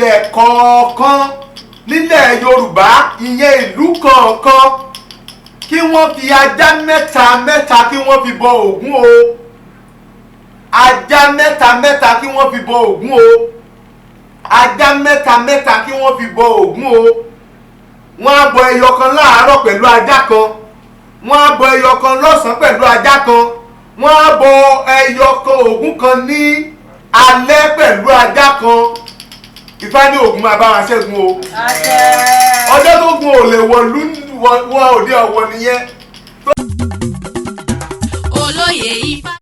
ilẹ̀ kọ̀ọ̀kan nílẹ̀ Yorùbá ìyẹn ìlú kọ̀ọ̀kan kí wọ́n fi ajá mẹ́ta kí wọ́n fi bọ Ògún o ajá mẹ́ta kí wọ́n fi bọ Ògún o ajá mẹ́ta kí wọ́n fi bọ Ògún o wọ́n á bọ ẹyọ kan láàárọ̀ pẹ̀lú ajá kan wọ́n á bọ ẹyọ kan lọ́sàn-án pẹ̀lú ajá kan wọ́n á bọ ẹyọ kan Ògún kan ní alẹ́ pẹ̀lú ajá kan Ifá ní Ògún máa bá wa ṣẹ́gun o ọjọ́ tó gun ò lè wọ òde ọ̀wọ̀ nìyẹn. Olóyè Ifá.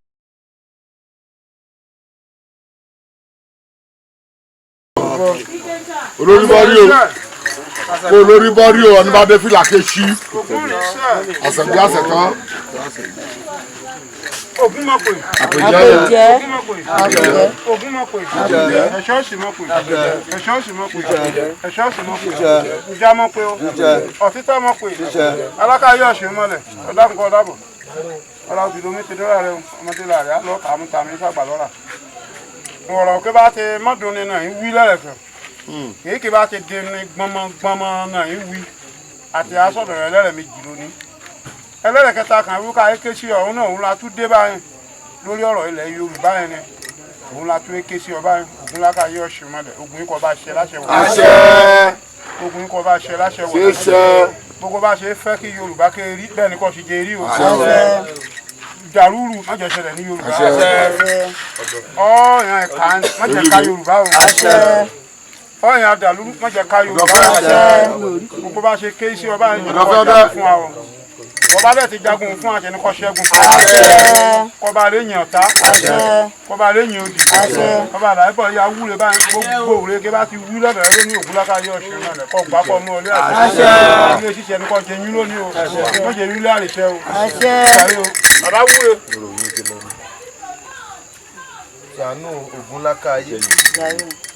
olórí bá rí o ọ̀nà bá dé fìlà kéṣí àṣẹ̀bí àṣẹ̀kan. Ogun mọ̀ pé. Àpèjẹ́. Ogun mọ̀ pé. Ẹ̀ṣọ́ sì mọ̀ pé. Ẹ̀ṣọ́ sì mọ̀ pé. Ẹ̀ṣọ́ sì mọ̀ pé. Ìjà mọ̀ pé o. Ọ̀títọ́ mọ̀ pé. Alákàyé ọ̀sìn mọ̀lẹ̀. Ọ̀dàkùnkọ̀ ọ̀dàbọ̀. Ọ̀là òbí lomi ti dọ́là rẹ̀ ọmọdé là rẹ̀ á lọ kàmú tàmí sàgbà lọ́la. Ọ̀rọ̀ pé bá ti mọ́dún ni náà ń wí lẹ́lẹ̀fẹ̀. Kì í kí bá ti di ní gbọmọgbọmọ náà ń wí. Àti asọ̀dọ̀ rẹ̀ lẹ́rẹ̀ méjì lónìí. Ẹlẹ́rẹ̀kẹta kan wíwú ká eke sí ọ̀hún náà òun la tún dé báyìí lórí ọ̀rọ̀ ilẹ̀ Yorùbá yẹn ni òun la tún eke sí ọba yẹn Ògún láká yé ọ̀sùn mọ́lẹ̀ Ògún ikọ̀ bá ṣe láṣẹ wọ̀ Ògún ikọ̀ bá ṣe láṣẹ wọ̀ gbogbo bá ṣe fẹ́ kí Yorùbá ké rí bẹ́ẹ̀ ni kò sì jẹ́ rí o dàrúrù má jẹ́ ṣẹlẹ̀ ní Yorùbá ọ̀yàn ẹ̀ka má jẹ́ ká Yorùbá o ọ̀yàn àdàlúrú má jẹ́ ká Yorùbá gbogbo bá ṣe ké sí ọba yẹn fún wa o ọba bẹ́ẹ̀ ti jagun fún àjẹni kọ́ ṣẹ́gun kọba lè yàn ọ̀tá kọba lè yàn òdì kọba àdáyébọ̀ ya wúre báyìí gbogbo òrèké bá ti wú lọ́dọ̀ ẹ̀rọ ní Ògún láká yọ ọ̀ṣun náà lẹ́kọ̀ọ́ gbà pọ̀ mọ́ ọlẹ́ àti ilé ṣiṣẹ́ ní kọ́ jẹ yín lónìí o wọ́n jẹ nílé àrìṣẹ́ o bàbá wúre. ṣàánú Ògún láká ayé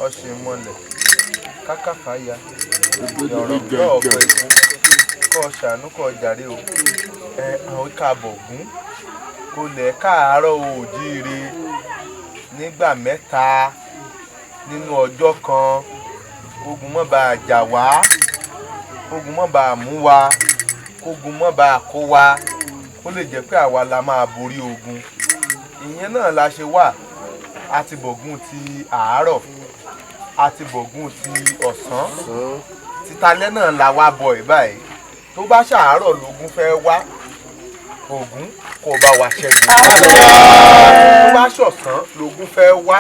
ọ̀ṣun mọ́lẹ̀ kákàfáyà ọ̀rọ̀ gbọ́ ọ̀pọ̀ ikú kọ́ ṣàánú kọ́ jàre o àwọn káàbọ̀ Ògún kò lẹ̀ káàárọ̀ oòjíire nígbà mẹ́ta nínú ọjọ́ kan ogun mọ́ bá jà wá ogun mọ́ bá mú wa ogun mọ́ bá kó wa kó lè jẹ́ pé àwa la máa borí ogun ìyẹn náà la ṣe wà àti bọ̀gún ti àárọ̀ àti bọ̀gún ti ọ̀sán títalẹ́ náà la wá bọ̀ báyìí tó bá ṣàárọ̀ lógún fẹ́ wá Ògún kó bá wa ṣẹ́gun tó bá ṣọ̀sán lógún fẹ́ wá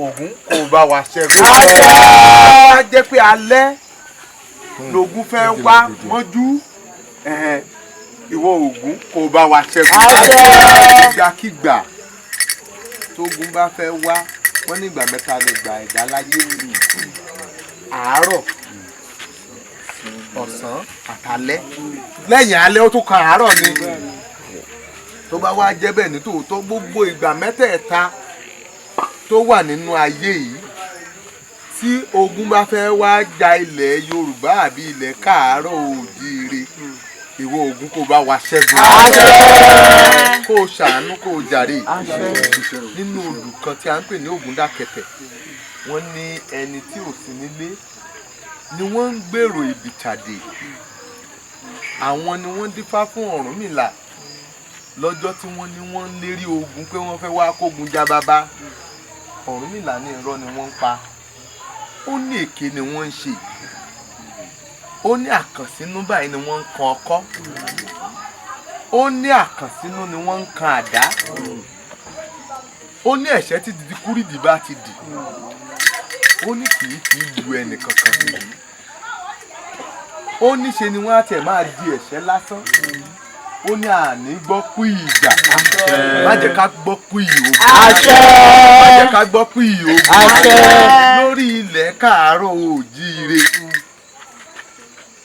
Ògún kó bá wa ṣẹ́gun tó bá jẹ́ pé alẹ́ lógún fẹ́ wá mọ́jú ìwọ Ògún kó bá wa ṣẹ́gun ìgbàkígbà tógun bá fẹ́ wá wọ́n ní ìgbà mẹ́ta ní ìgbà ẹ̀dá láyé àárọ̀ ọ̀sán àtàlẹ́ lẹ́yìn alẹ́ ó tún kan àárọ̀ ni tó bá wá jẹ́ bẹ́ẹ̀ ní tòótọ́ gbogbo ìgbà mẹ́tẹ̀ẹ̀ta tó wà nínú ayé yìí tí ogun bá fẹ́ wá ja ilẹ̀ Yorùbá àbí ilẹ̀ káàárọ̀ oòjíire ìwọ Ògún kó bá wa ṣẹ́gun kó ṣàánú kó jàre nínú odù kan tí a ń pè ní Ògúndákẹtẹ̀ wọ́n ní ẹni tí ò sí nílé ni wọ́n ń gbèrò ìbìtàdé àwọn ni wọ́n dífá fún Ọ̀rúnmìlà lọ́jọ́ tí wọ́n ní wọ́n ń lérí ogun pé wọ́n fẹ́ wá kógun já bàbá Ọ̀rúnmìlà ní irọ́ ni wọ́n ń pa ó ní èké ni wọ́n ń ṣe ó ní àkànsínú báyìí ni wọ́n ń kan ọkọ́ ó ní àkànsínú ni wọ́n ń kan àdá ó ní ẹ̀ṣẹ́ tí didi kúrìdì bá ti dì ó ní kì í lu ẹnì kankan ó ní ṣe ni wọ́n á tẹ̀ máa di ẹ̀ṣẹ́ lásán ó ní àní gbọ́ kú ìjà má jẹ́ ká gbọ́ kú ìhòòhò má jẹ́ ká gbọ́ kú ìhòòhò lórí ilẹ̀ káàárọ̀ oòjíire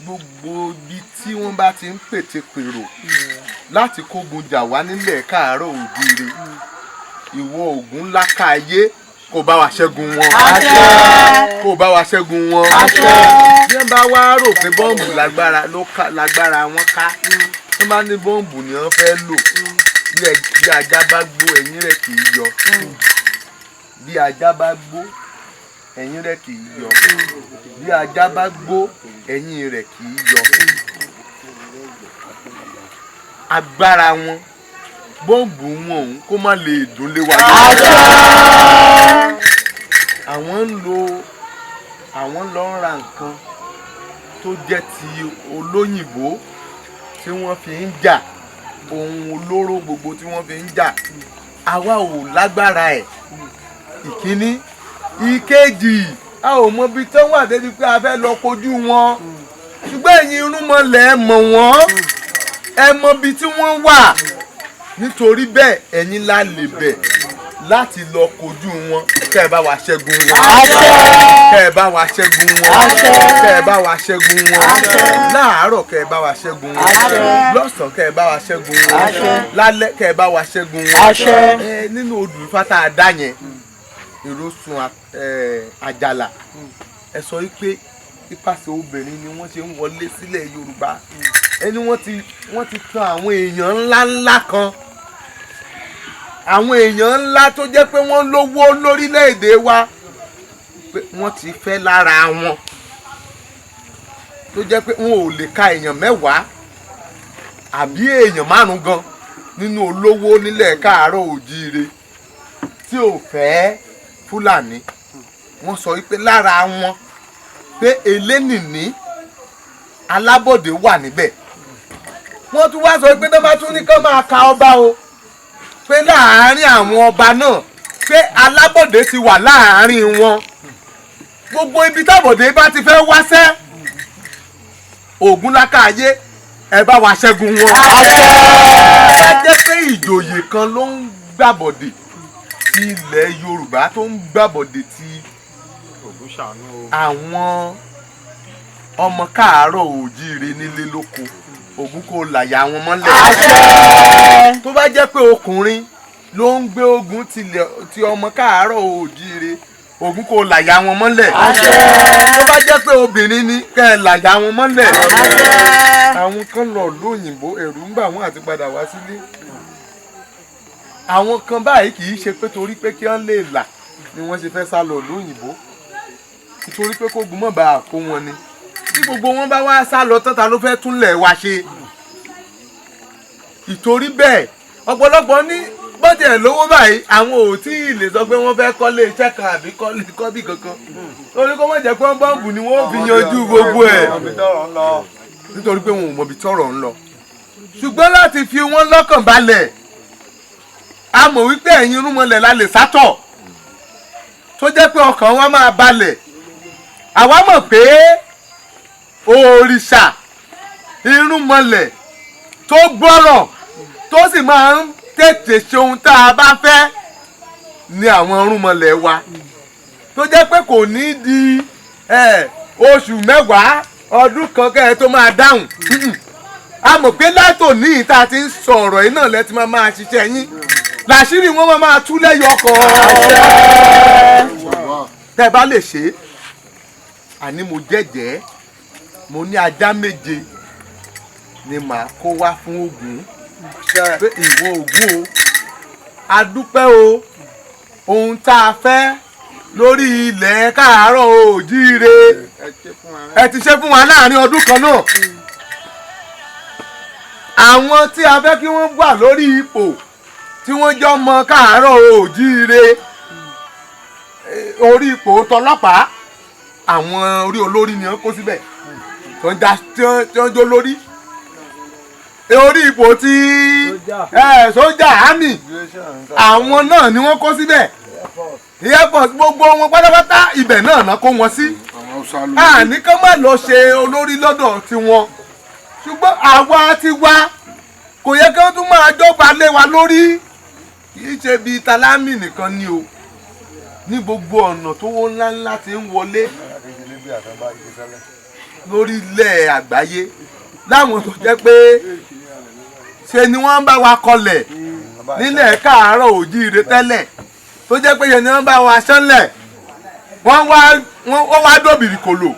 gbogbo ibi tí wọ́n bá ti ń pètèpèrò láti kógun jà wá nílẹ̀ káàárọ̀ oòjíire ìwọ Ògún láká ayé kó bá wa ṣẹ́gun wọn kó bá wa ṣẹ́gun wọn bí wọ́n bá wá rò pé bọ́ǹbù lágbára wọn ká wọ́n bá ní bọ́ǹbù ni wọ́n fẹ́ lò bí ajá bá gbó ẹ̀yìn rẹ̀ kì í yọ bí ajá bá gbó ẹ̀yìn rẹ̀ kì í yọ bí ajá bá gbó ẹ̀yìn rẹ̀ kì í yọ agbára wọn bọ́ǹbù wọn òun kó má lè dún lé wa àwọn lọ ń ra nǹkan tó jẹ́ ti olóyìnbó tí wọ́n fi ń jà ohun olóró gbogbo tí wọ́n fi ń jà àwa ò lágbára ẹ̀ ìkíní ìkejì a ò mọ ibi tó wà débi pé a fẹ́ lọ kojú wọn ṣùgbọ́n ẹ̀yin irúnmọlẹ̀ ẹ mọ̀ wọ́n ẹ mọ ibi tí wọ́n wà nítorí bẹ́ẹ̀ ẹ̀yin la lè bẹ̀ láti lọ kojú wọn kẹ́ ẹ bá wa ṣẹ́gun wọn kẹ́ ẹ bá wa ṣẹ́gun wọn kẹ́ ẹ bá wa ṣẹ́gun wọn láàárọ̀ kẹ́ ẹ bá wa ṣẹ́gun wọn lọ́sàn-án kẹ́ ẹ bá wa ṣẹ́gun wọn lálẹ́ kẹ́ ẹ bá wa ṣẹ́gun wọn nínú odù Ifá tá a dá yẹn ìrosùn àjàlá ẹ sọ pé ipasẹ̀ obìnrin ni wọ́n ṣe ń wọlé sílẹ̀ Yorùbá ẹni wọ́n ti tan àwọn èèyàn ńláńlá kan àwọn èèyàn ńlá tó jẹ́ pé wọ́n lówó lórílẹ̀‐èdè wa pé wọ́n ti fẹ́ lára wọn tó jẹ́ pé wọn ò lè ka èèyàn mẹ́wàá àbí èèyàn márùn gan nínú olówó nílẹ̀ káàárọ̀ òjíire tí ò fẹ́ Fúlàní wọ́n sọ wípé lára wọn pé elénìní alábọ̀dé wà níbẹ̀ wọ́n tún wá sọ pé tó bá tún ní kán máa ka ọba o pé láàárín àwọn ọba náà pé alábọ̀dé ti wà láàárín wọn gbogbo ibi tábọ̀dé bá ti fẹ́ wáṣẹ́ Ògún lákàáyé ẹ bá wa ṣẹ́gun wọn. ẹ jẹ́ pé ìjòyè kan ló ń gbàbọ̀dé ti ilẹ̀ Yorùbá tó ń gbàbọ̀dé ti àwọn ọmọ káàárọ̀ òjíire nílé lóko Ògún kò làyà wọn mọ́lẹ̀. tó bá jẹ́ pé ọkùnrin ló ń gbé ogun ti ọmọ káàárọ̀ òjíire Ògún kò làyà wọn mọ́lẹ̀. tó bá jẹ́ pé obìnrin ni kẹ́ ẹ làyà wọn mọ́lẹ̀. àwọn kan lọ lóyìnbó ẹ̀rù ń bà wọ́n àti padà wá sílé. àwọn kan báyìí kì í ṣe pé torí pé kí wọ́n lè là ni wọ́n ṣe fẹ́ sá lọ lóyìnbó nítorí pé kó gun mọ́ bá a kó wọn ni tí gbogbo wọn bá wá sá lọ tán ta ló fẹ́ túnlẹ̀ wá ṣe. ìtorí bẹ́ẹ̀ ọ̀pọ̀lọpọ̀ ní bọ́tẹ̀ lówó báyìí àwọn ò tí ì lè sọ pé wọ́n fẹ́ kọ́lé iṣẹ́ kan àbí kọ́bí kankan torí kó má jẹ́ pé bọ́ǹbù ni wọ́n fi yanjú gbogbo ẹ̀ nítorí pé wọn ò mọbi tọ́rọ̀ ń lọ. ṣùgbọ́n láti fi wọ́n lọ́kàn balẹ̀ a mọ̀ wípé ẹ̀yin irúnmọlẹ̀ la lè sátọ̀ tó jẹ́ pé ọkàn wọn máa balẹ̀ àwa mọ̀ pé òrìṣà irúnmọlẹ̀ tó gbọ́rọ̀ tó sì máa ń tètè ṣe ohun tá a bá fẹ́ ni àwọn irúnmọlẹ̀ wa tó jẹ́ pé kò ní di oṣù mẹ́wàá ọdún kan kẹ́ ẹ tó máa dáhùn a mọ̀ pé látòní ìta ti ń sọ ọ̀rọ̀ yìí náà lẹ́tí máa ṣiṣẹ́ yín làṣírí wọn máa tú lẹ́yọ kọ̀ọ̀kan tẹ́ bá lè ṣe é àní mo jẹ́jẹ́ mo ní ajá méje ni màá kó wá fún Ògún pé ìwọ Ògún o a dúpẹ́ o ohun tá a fẹ́ lórí ilẹ̀ káàárọ̀ òjíire ẹ ti ṣe fún wa láàrin ọdún kan náà àwọn tí a fẹ́ kí wọ́n wà lórí ipò tí wọ́n jọ mọ káàárọ̀ òjíire orí ipò tọlọ́pàá àwọn orí olórí ni wọ́n kó síbẹ̀ tó ń jó lórí orí ipò tí sójà àmì àwọn náà ni wọ́n kó síbẹ̀ airport gbogbo wọn pátápátá ibẹ̀ náà kó wọn sí àní kán má lọ ṣe olórí lọ́dọ̀ tiwọn ṣùgbọ́n àwa ti wá kò yẹ kí wọ́n tún máa jọba lé wa lórí kì í ṣe bíi Tálámì nìkan ni o ní gbogbo ọ̀nà tó wọ́n ńláńlá ti ń wọlé lórílẹ̀ àgbáyé láwọn tó jẹ́ pé ṣe ni wọ́n bá wa kọlẹ̀ nílẹ̀ káàárọ̀ òjíire tẹ́lẹ̀ tó jẹ́ pé ṣe ni wọ́n bá wa ṣánlẹ̀ wọ́n wá dòbìrì kòlò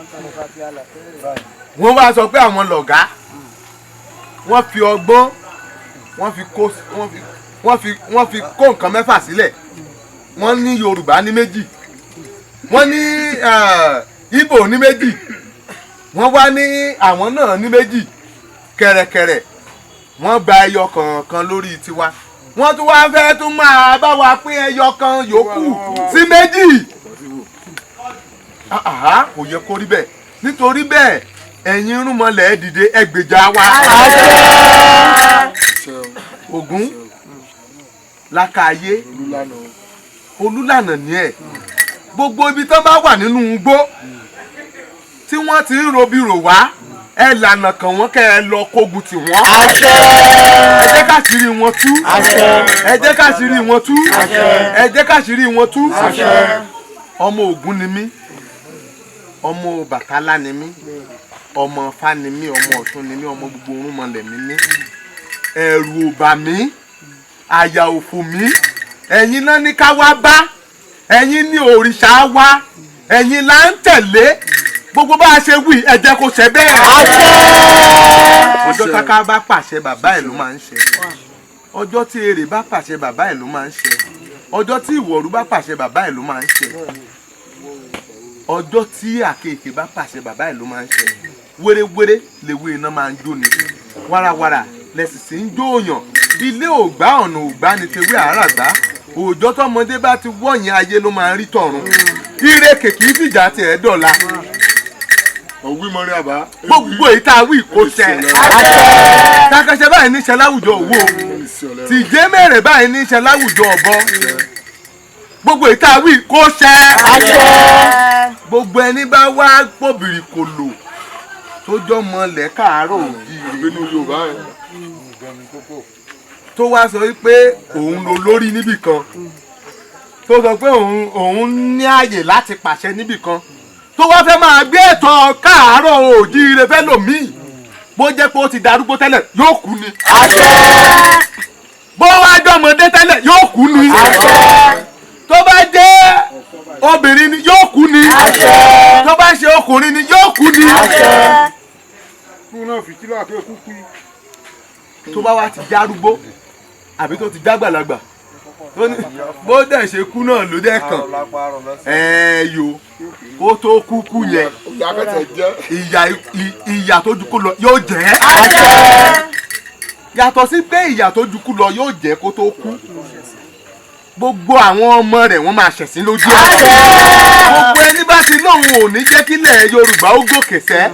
wọ́n wá sọ pé àwọn lọ̀gá wọ́n fi ọgbọ́n wọ́n fi kó nǹkan mẹ́fà sílẹ̀ wọ́n ní Yorùbá ní méjì wọ́n ní Ìgbò ní méjì wọ́n wá ní àwọn náà ní méjì kẹ̀rẹ̀kẹ̀rẹ̀ wọ́n gba ẹyọ kọ̀ọ̀kan lórí tiwa wọ́n tún wá fẹ́ tún máa bá wa pín ẹyọ kan yòókù sí méjì kò yẹ kó rí bẹ́ẹ̀ nítorí bẹ́ẹ̀ ẹ̀yin irúnmọlẹ̀ dìde ẹgbèjà wa Ògún lákàáyé olúlànà ní ẹ̀ gbogbo ibi tó bá wà nínú igbó tí wọ́n ti ń robirò wá ẹ lànà kàn wọ́n kẹ́ ẹ lọ kógun tì wọ́n. ẹ jẹ́ káṣírí wọn tú. ẹ jẹ́ káṣírí wọn tú. ẹ jẹ́ káṣírí wọn tú. ọmọ Ògún ni mí ọmọ Bàtálá ni mí ọmọ Ifá ni mí ọmọ Ọ̀ṣun ni mí ọmọ gbogbo orúnmọlẹ̀ mi ní. ẹ̀rù ò bà mí àyà ò fò mí ẹ̀yin náà ní ká wá bá ẹ̀yin ní òrìṣà wa ẹ̀yin là ń tẹ̀lé gbogbo bá a ṣe wí ẹ jẹ́ kó ṣe bẹ́ẹ̀. ọjọ́ táká bá pàṣẹ bàbá ẹ̀ ló máa ń ṣe ọjọ́ tí èrè bá pàṣẹ bàbá ẹ̀ ló máa ń ṣe ọjọ́ tí ìwọ̀rú bá pàṣẹ bàbá ẹ̀ ló máa ń ṣe ọjọ́ tí àkekèé bá pàṣẹ bàbá ẹ̀ ló máa ń ṣe wéréwéré lèwe iná máa ń jó ni wàràwàrà lẹ́sìsì ń jó òyàn ilé ògbà ọ̀nà ògbà ni tewé àràgbá òòjọ́ tọmọdé bá ti wọ̀nyẹn ayé ló máa ń rí tọ̀run ire kèkì fìjà tiẹ̀ dọ̀la òwú mọ́rí àbá. gbogbo èyí tá a wí kó ṣẹ. takẹsẹ báyìí níṣẹ́ láwùjọ òwò tìjẹ́ mẹ́rẹ̀ báyìí níṣẹ́ láwùjọ ọ̀bọ gbogbo èyí tá a wí kó ṣẹ. gbogbo ẹni bá wá pòbìrì kò lò tó jọ mọlẹ̀ káàárọ̀ òjíire nínú Yorùbá ẹ̀. tó wá sọ pé òun ló lórí níbì kan tó sọ pé òun ní ààyè láti pàṣẹ níbì kan tó wá fẹ́ máa gbé ẹ̀tọ́ káàárọ̀ òjíire fẹ́ lòmíì bó jẹ́ pé ó ti darúgbó tẹ́lẹ̀ yóò kú ni. bó wá jọmọdé tẹ́lẹ̀ yóò kú ni. tó bá jẹ́ obìnrin ni yóò kú ni. tó bá ṣe ọkùnrin ni yóò kú ni. kú náà fìtílà àti òkú kú. tó bá wá ti darúgbó àbí tó ti dágbàlagbà bó dẹ̀ ṣe kú náà ló dẹ̀ kàn yo kó tó kúkú yẹn ìyà tó jù kú lọ yóò jẹ́ yàtọ̀ sí pé ìyà tó jù kú lọ yóò jẹ́ kó tó kú gbogbo àwọn ọmọ rẹ̀ wọ́n máa ṣẹ̀sín lójú ẹ̀ gbogbo ẹni bá ti lóun ò ní jẹ́ kílẹ̀ Yorùbá ó gòkè sẹ́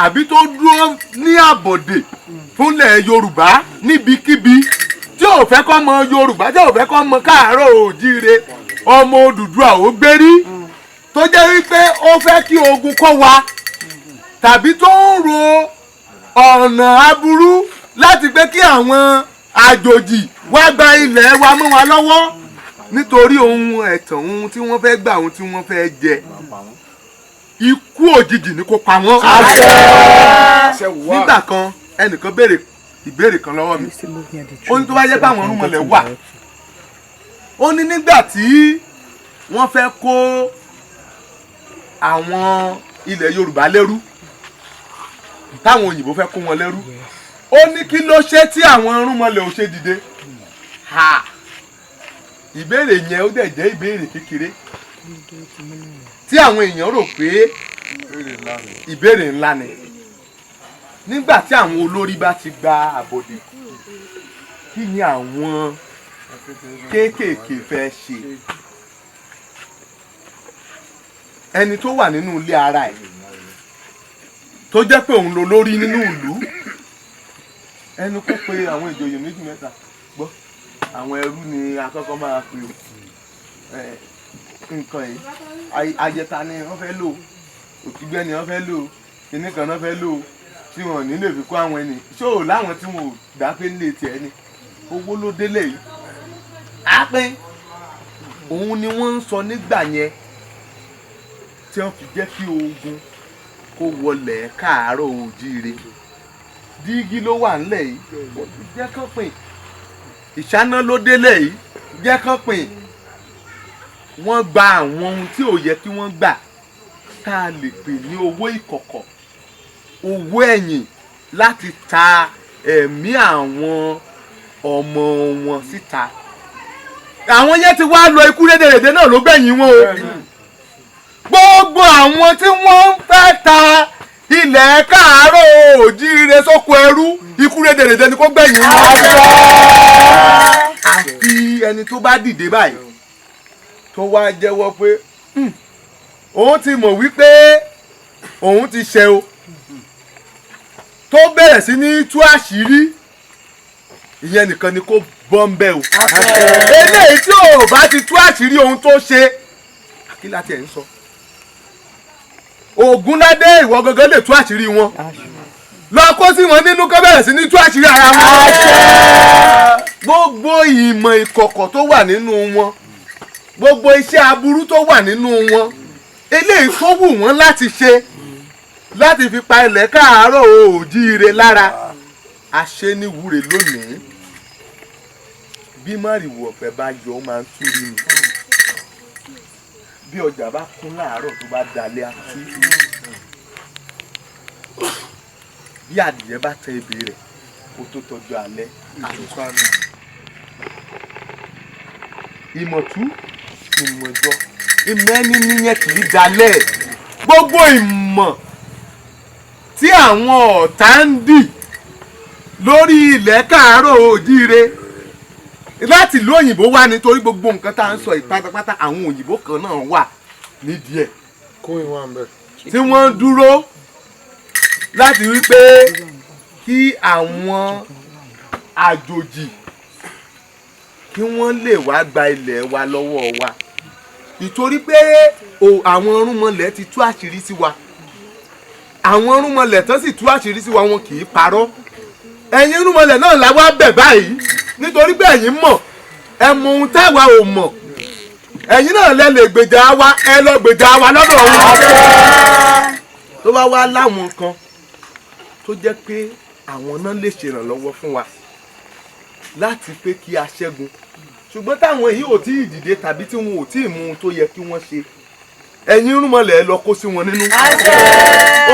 àbí tó dúró ní àbọ̀dè fúnlẹ̀ Yorùbá níbikíbi tí ò fẹ́ kọ́ mọ Yorùbá tí ò fẹ́ kọ́ mọ káàárọ̀ òjíire ọmọ Odùduwà ó gbérí tó jẹ́ wípé ó fẹ́ kí ogun kó wa tàbí tó ń ro ọ̀nà aburú láti pé kí àwọn àjòjì wá gba ilẹ̀ wa mọ́ wa lọ́wọ́ nítorí ohun ẹ̀tàn ohun tí wọ́n fẹ́ gbà ohun tí wọ́n fẹ́ jẹ ikú òjijì ni kó pa wọ́n. nígbà kan ẹnìkan béèrè ìbéèrè kan lọ́wọ́ mi ó ní tó bá jẹ́ pé àwọn irúnmọlẹ̀ wà ó ní nígbà tí wọ́n fẹ́ kó àwọn ilẹ̀ Yorùbá lẹ́rú táwọn òyìnbó fẹ́ kó wọn lẹ́rú ó ní kí ló ṣe tí àwọn irúnmọlẹ̀ ò ṣe dìde ìbéèrè yẹn ó dẹ̀ jẹ́ ìbéèrè kékeré tí àwọn èèyàn rò pé ìbéèrè ńlá ni nígbà tí àwọn olórí bá ti gba àbọ̀dè kí ni àwọn kéékèèké fẹ́ ṣe ẹni tó wà nínú ilé ara ẹ̀ tó jẹ́ pé òun ló lórí nínú ìlú ẹnu kó pe àwọn ìjòyè méjì mẹ́ta gbọ́ àwọn ẹrú ni àkọ́kọ́ máa pè ó nǹkan yìí ajẹta ni wọ́n fẹ́ lò òtúgbẹ́ ni wọ́n fẹ́ lò kinní kan náà fẹ́ lò tí wọ́n ní lè fi kó àwọn ẹni ṣó láwọn tí wọn ò dápé nílé tiẹ̀ ni owó ló délé yìí á pín òun ni wọ́n ń sọ nígbà yẹn tí wọ́n fi jẹ́ kí ogun kó wọlé káàárọ̀ òjíire dígí ló wà ńlẹ̀ yìí jẹ́ kán pín ìṣáná ló délé yìí jẹ́ kán pín wọ́n gba àwọn ohun tí ò yẹ kí wọ́n gbà tá a lè pè ní owó ìkọ̀kọ̀ owó ẹ̀yìn láti ta ẹ̀mí àwọn ọmọ wọn síta àwọn yẹn ti wá lọ ikú rédèrèdè náà ló gbẹ̀yìn wọn o gbogbo àwọn tí wọ́n ń fẹ́ ta ilẹ̀ káàárọ̀ òjíire sóko ẹrú ikú rédèrèdè ni kó gbẹ̀yìn wọn. àfi ẹni tó bá dìde báyìí tó wá jẹ́wọ́ pé òun ti mọ̀ wípé òun ti ṣẹ̀ o tó bẹ̀rẹ̀ sí ní tú àṣírí ìyẹn nìkan ni kó bọ́ ń bẹ́ o. eléyìí tí ò bá ti tú àṣírí ohun tó ṣe kí láti ẹ̀ ń sọ. Ògúnládé ìwọ gangan lè tú àṣírí wọn lọ kó sí wọn nínú kó bẹ̀rẹ̀ sí ní tú àṣírí ara wọn. gbogbo ìmọ̀ ìkọ̀kọ̀ tó wà nínú wọn gbogbo iṣẹ́ aburú tó wà nínú wọn eléyìí tó wù wọ́n láti ṣe láti fi pa ilẹ̀ káàárọ̀ òjíire lára àṣẹ ní wúre lónìí bí márìwò ọ̀fẹ́ bá yọ ó máa ń túrí ni bí ọjà bá kún láàárọ̀ tó bá dalẹ̀ àti bí adìyẹ bá tẹ ebè rẹ̀ kó tó tọ́jú alẹ́ àtúnṣáná ìmọ̀tú ìmọ̀jọ ìmọ̀ ẹni níyẹn kì í dalẹ̀ gbogbo ìmọ̀ tí àwọn ọ̀tá ń dì lórí ilẹ̀ káàárọ̀ òjíire láti ìlú òyìnbó wá nítorí gbogbo nǹkan tá à ń sọ ìpátápátá àwọn òyìnbó kan náà wà nídìí ẹ̀ tí wọ́n dúró láti wí pé kí àwọn àjòjì kí wọ́n lè wá gba ilẹ̀ wa lọ́wọ́ wa ìtorí pé àwọn irúnmọlẹ̀ ti tú àṣírí sí wa àwọn irúnmọlẹ̀ tán sì tú àṣírí sí wa wọn kì í parọ́ ẹ̀yin irúnmọlẹ̀ náà la wá bẹ̀ báyìí nítorí pé ẹ̀yin mọ̀ ẹ mọ ohun táwa ò mọ̀ ẹ̀yin náà lẹ lè gbèjà wa ẹ lọ gbèjà wa lọ́dọ̀ òun tó bá wá láwọn kan tó jẹ́ pé àwọn náà lè ṣèrànlọ́wọ́ fún wa láti pé kí a ṣẹ́gun ṣùgbọ́n táwọn èyí ò tí ì dìde tàbí tí wọn ò tí ì mú ohun tó yẹ kí wọ́n ṣe ẹ̀yin irúnmọlẹ̀ ẹ lọ kó sí wọn nínú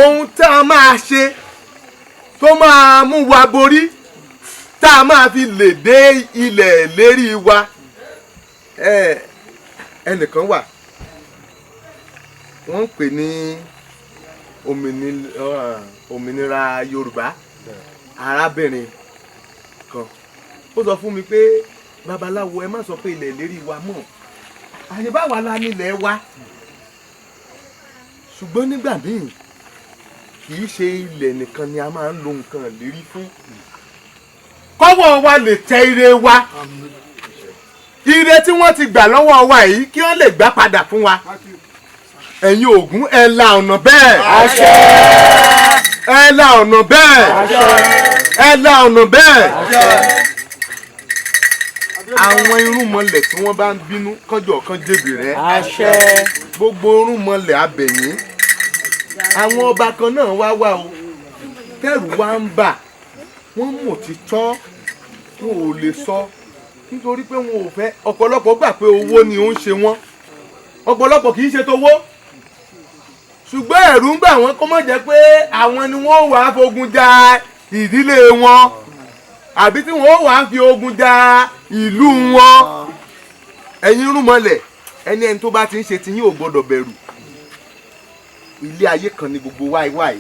ohun tá a máa ṣe tó máa mú wa borí tá a máa fi lè dé ilẹ̀ lérí wa ẹnìkan wà wọ́n ń pè ní òmìnira Yorùbá arábìnrin kan ó sọ fún mi pé babaláwo ẹ má sọ pé ilẹ̀ lérí wa mọ́ àyèbáwa la nílẹ̀ wa ṣùgbọ́n nígbà míì kì í ṣe ilẹ̀ nìkan ni a máa ń lo nǹkan lérí fún kọ́wọ́ wa lè tẹ ire wa ire tí wọ́n ti gbà lọ́wọ́ wa yìí kí wọ́n lè gbà padà fún wa ẹ̀yin Ògún ẹ la ọ̀nà bẹ́ẹ̀ àṣẹ ẹ la ọ̀nà bẹ́ẹ̀ àṣẹ ẹ la ọ̀nà bẹ́ẹ̀ àwọn irúnmọlẹ̀ tí wọ́n bá ń bínú kọjọ́ kan jèbì rẹ̀ àṣẹ gbogbo irúnmọlẹ̀ abẹ̀yìn àwọn ọba kan náà wá wá o tẹ́rù wá ń bà wọ́n mọ̀ òtítọ́ wọn ò lè sọ nítorí pé wọn ò fẹ́ ọ̀pọ̀lọpọ̀ gbà pé owó ni ó ń ṣe wọ́n ọ̀pọ̀lọpọ̀ kì í ṣe tówó ṣùgbọ́n ẹ̀rù ń bà wọ́n kó má jẹ́ pé àwọn ni wọ́n wàá fogun ja ìdílé wọn àbí tí wọ́n wàá fi ogun ja ìlú wọn ẹ̀yin irúnmọlẹ̀ ẹni tó bá ti ń ṣe ti yín ò gbọ́dọ̀ bẹ̀rù ilé ayé kan ni gbogbo wáìwáì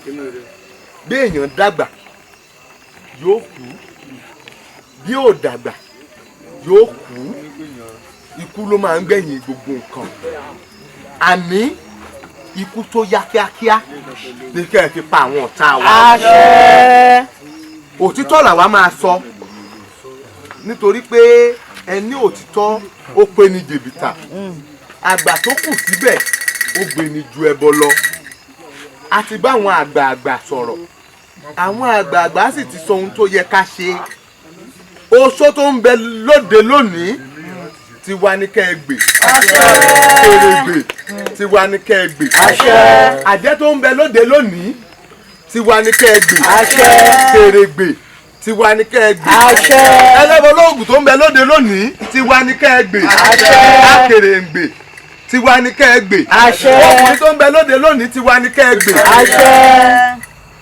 bí èèyàn dàgbà yóò kú bí ò dàgbà yóò kú ikú ló máa ń gbẹ̀yìn gbogbo nǹkan àní ikú tó yá kíákíá ní kẹ́ ẹ fi pa àwọn ọ̀tá wa. àṣẹ. òtítọ́ làwa máa sọ nítorí pé ẹni òtítọ́ ó pé ní jèbìtà àgbà tó kù síbẹ̀ ó gbé ní ju ẹbọ lọ a ti bá àwọn àgbààgbà sọ̀rọ̀ àwọn àgbààgbà sì ti sọ ohun tó yẹ ká ṣe oṣó tó ń bẹ lóde lónìí tiwa ní kẹ́ ẹ gbè kèrègbè tiwa ní kẹ́ ẹ gbè àjẹ́ tó ń bẹ lóde lónìí tiwa ní kẹ́ ẹ gbè kèrègbè tiwa ní kẹ́ ẹ gbè ẹlẹ́bọlóògùn tó ń bẹ lóde lónìí tiwa ní kẹ́ ẹ gbè akèrèǹgbè tiwa ní kẹ́ ẹ gbè ọkùnrin tó ń bẹ lóde lónìí tiwa ní kẹ́ ẹ gbè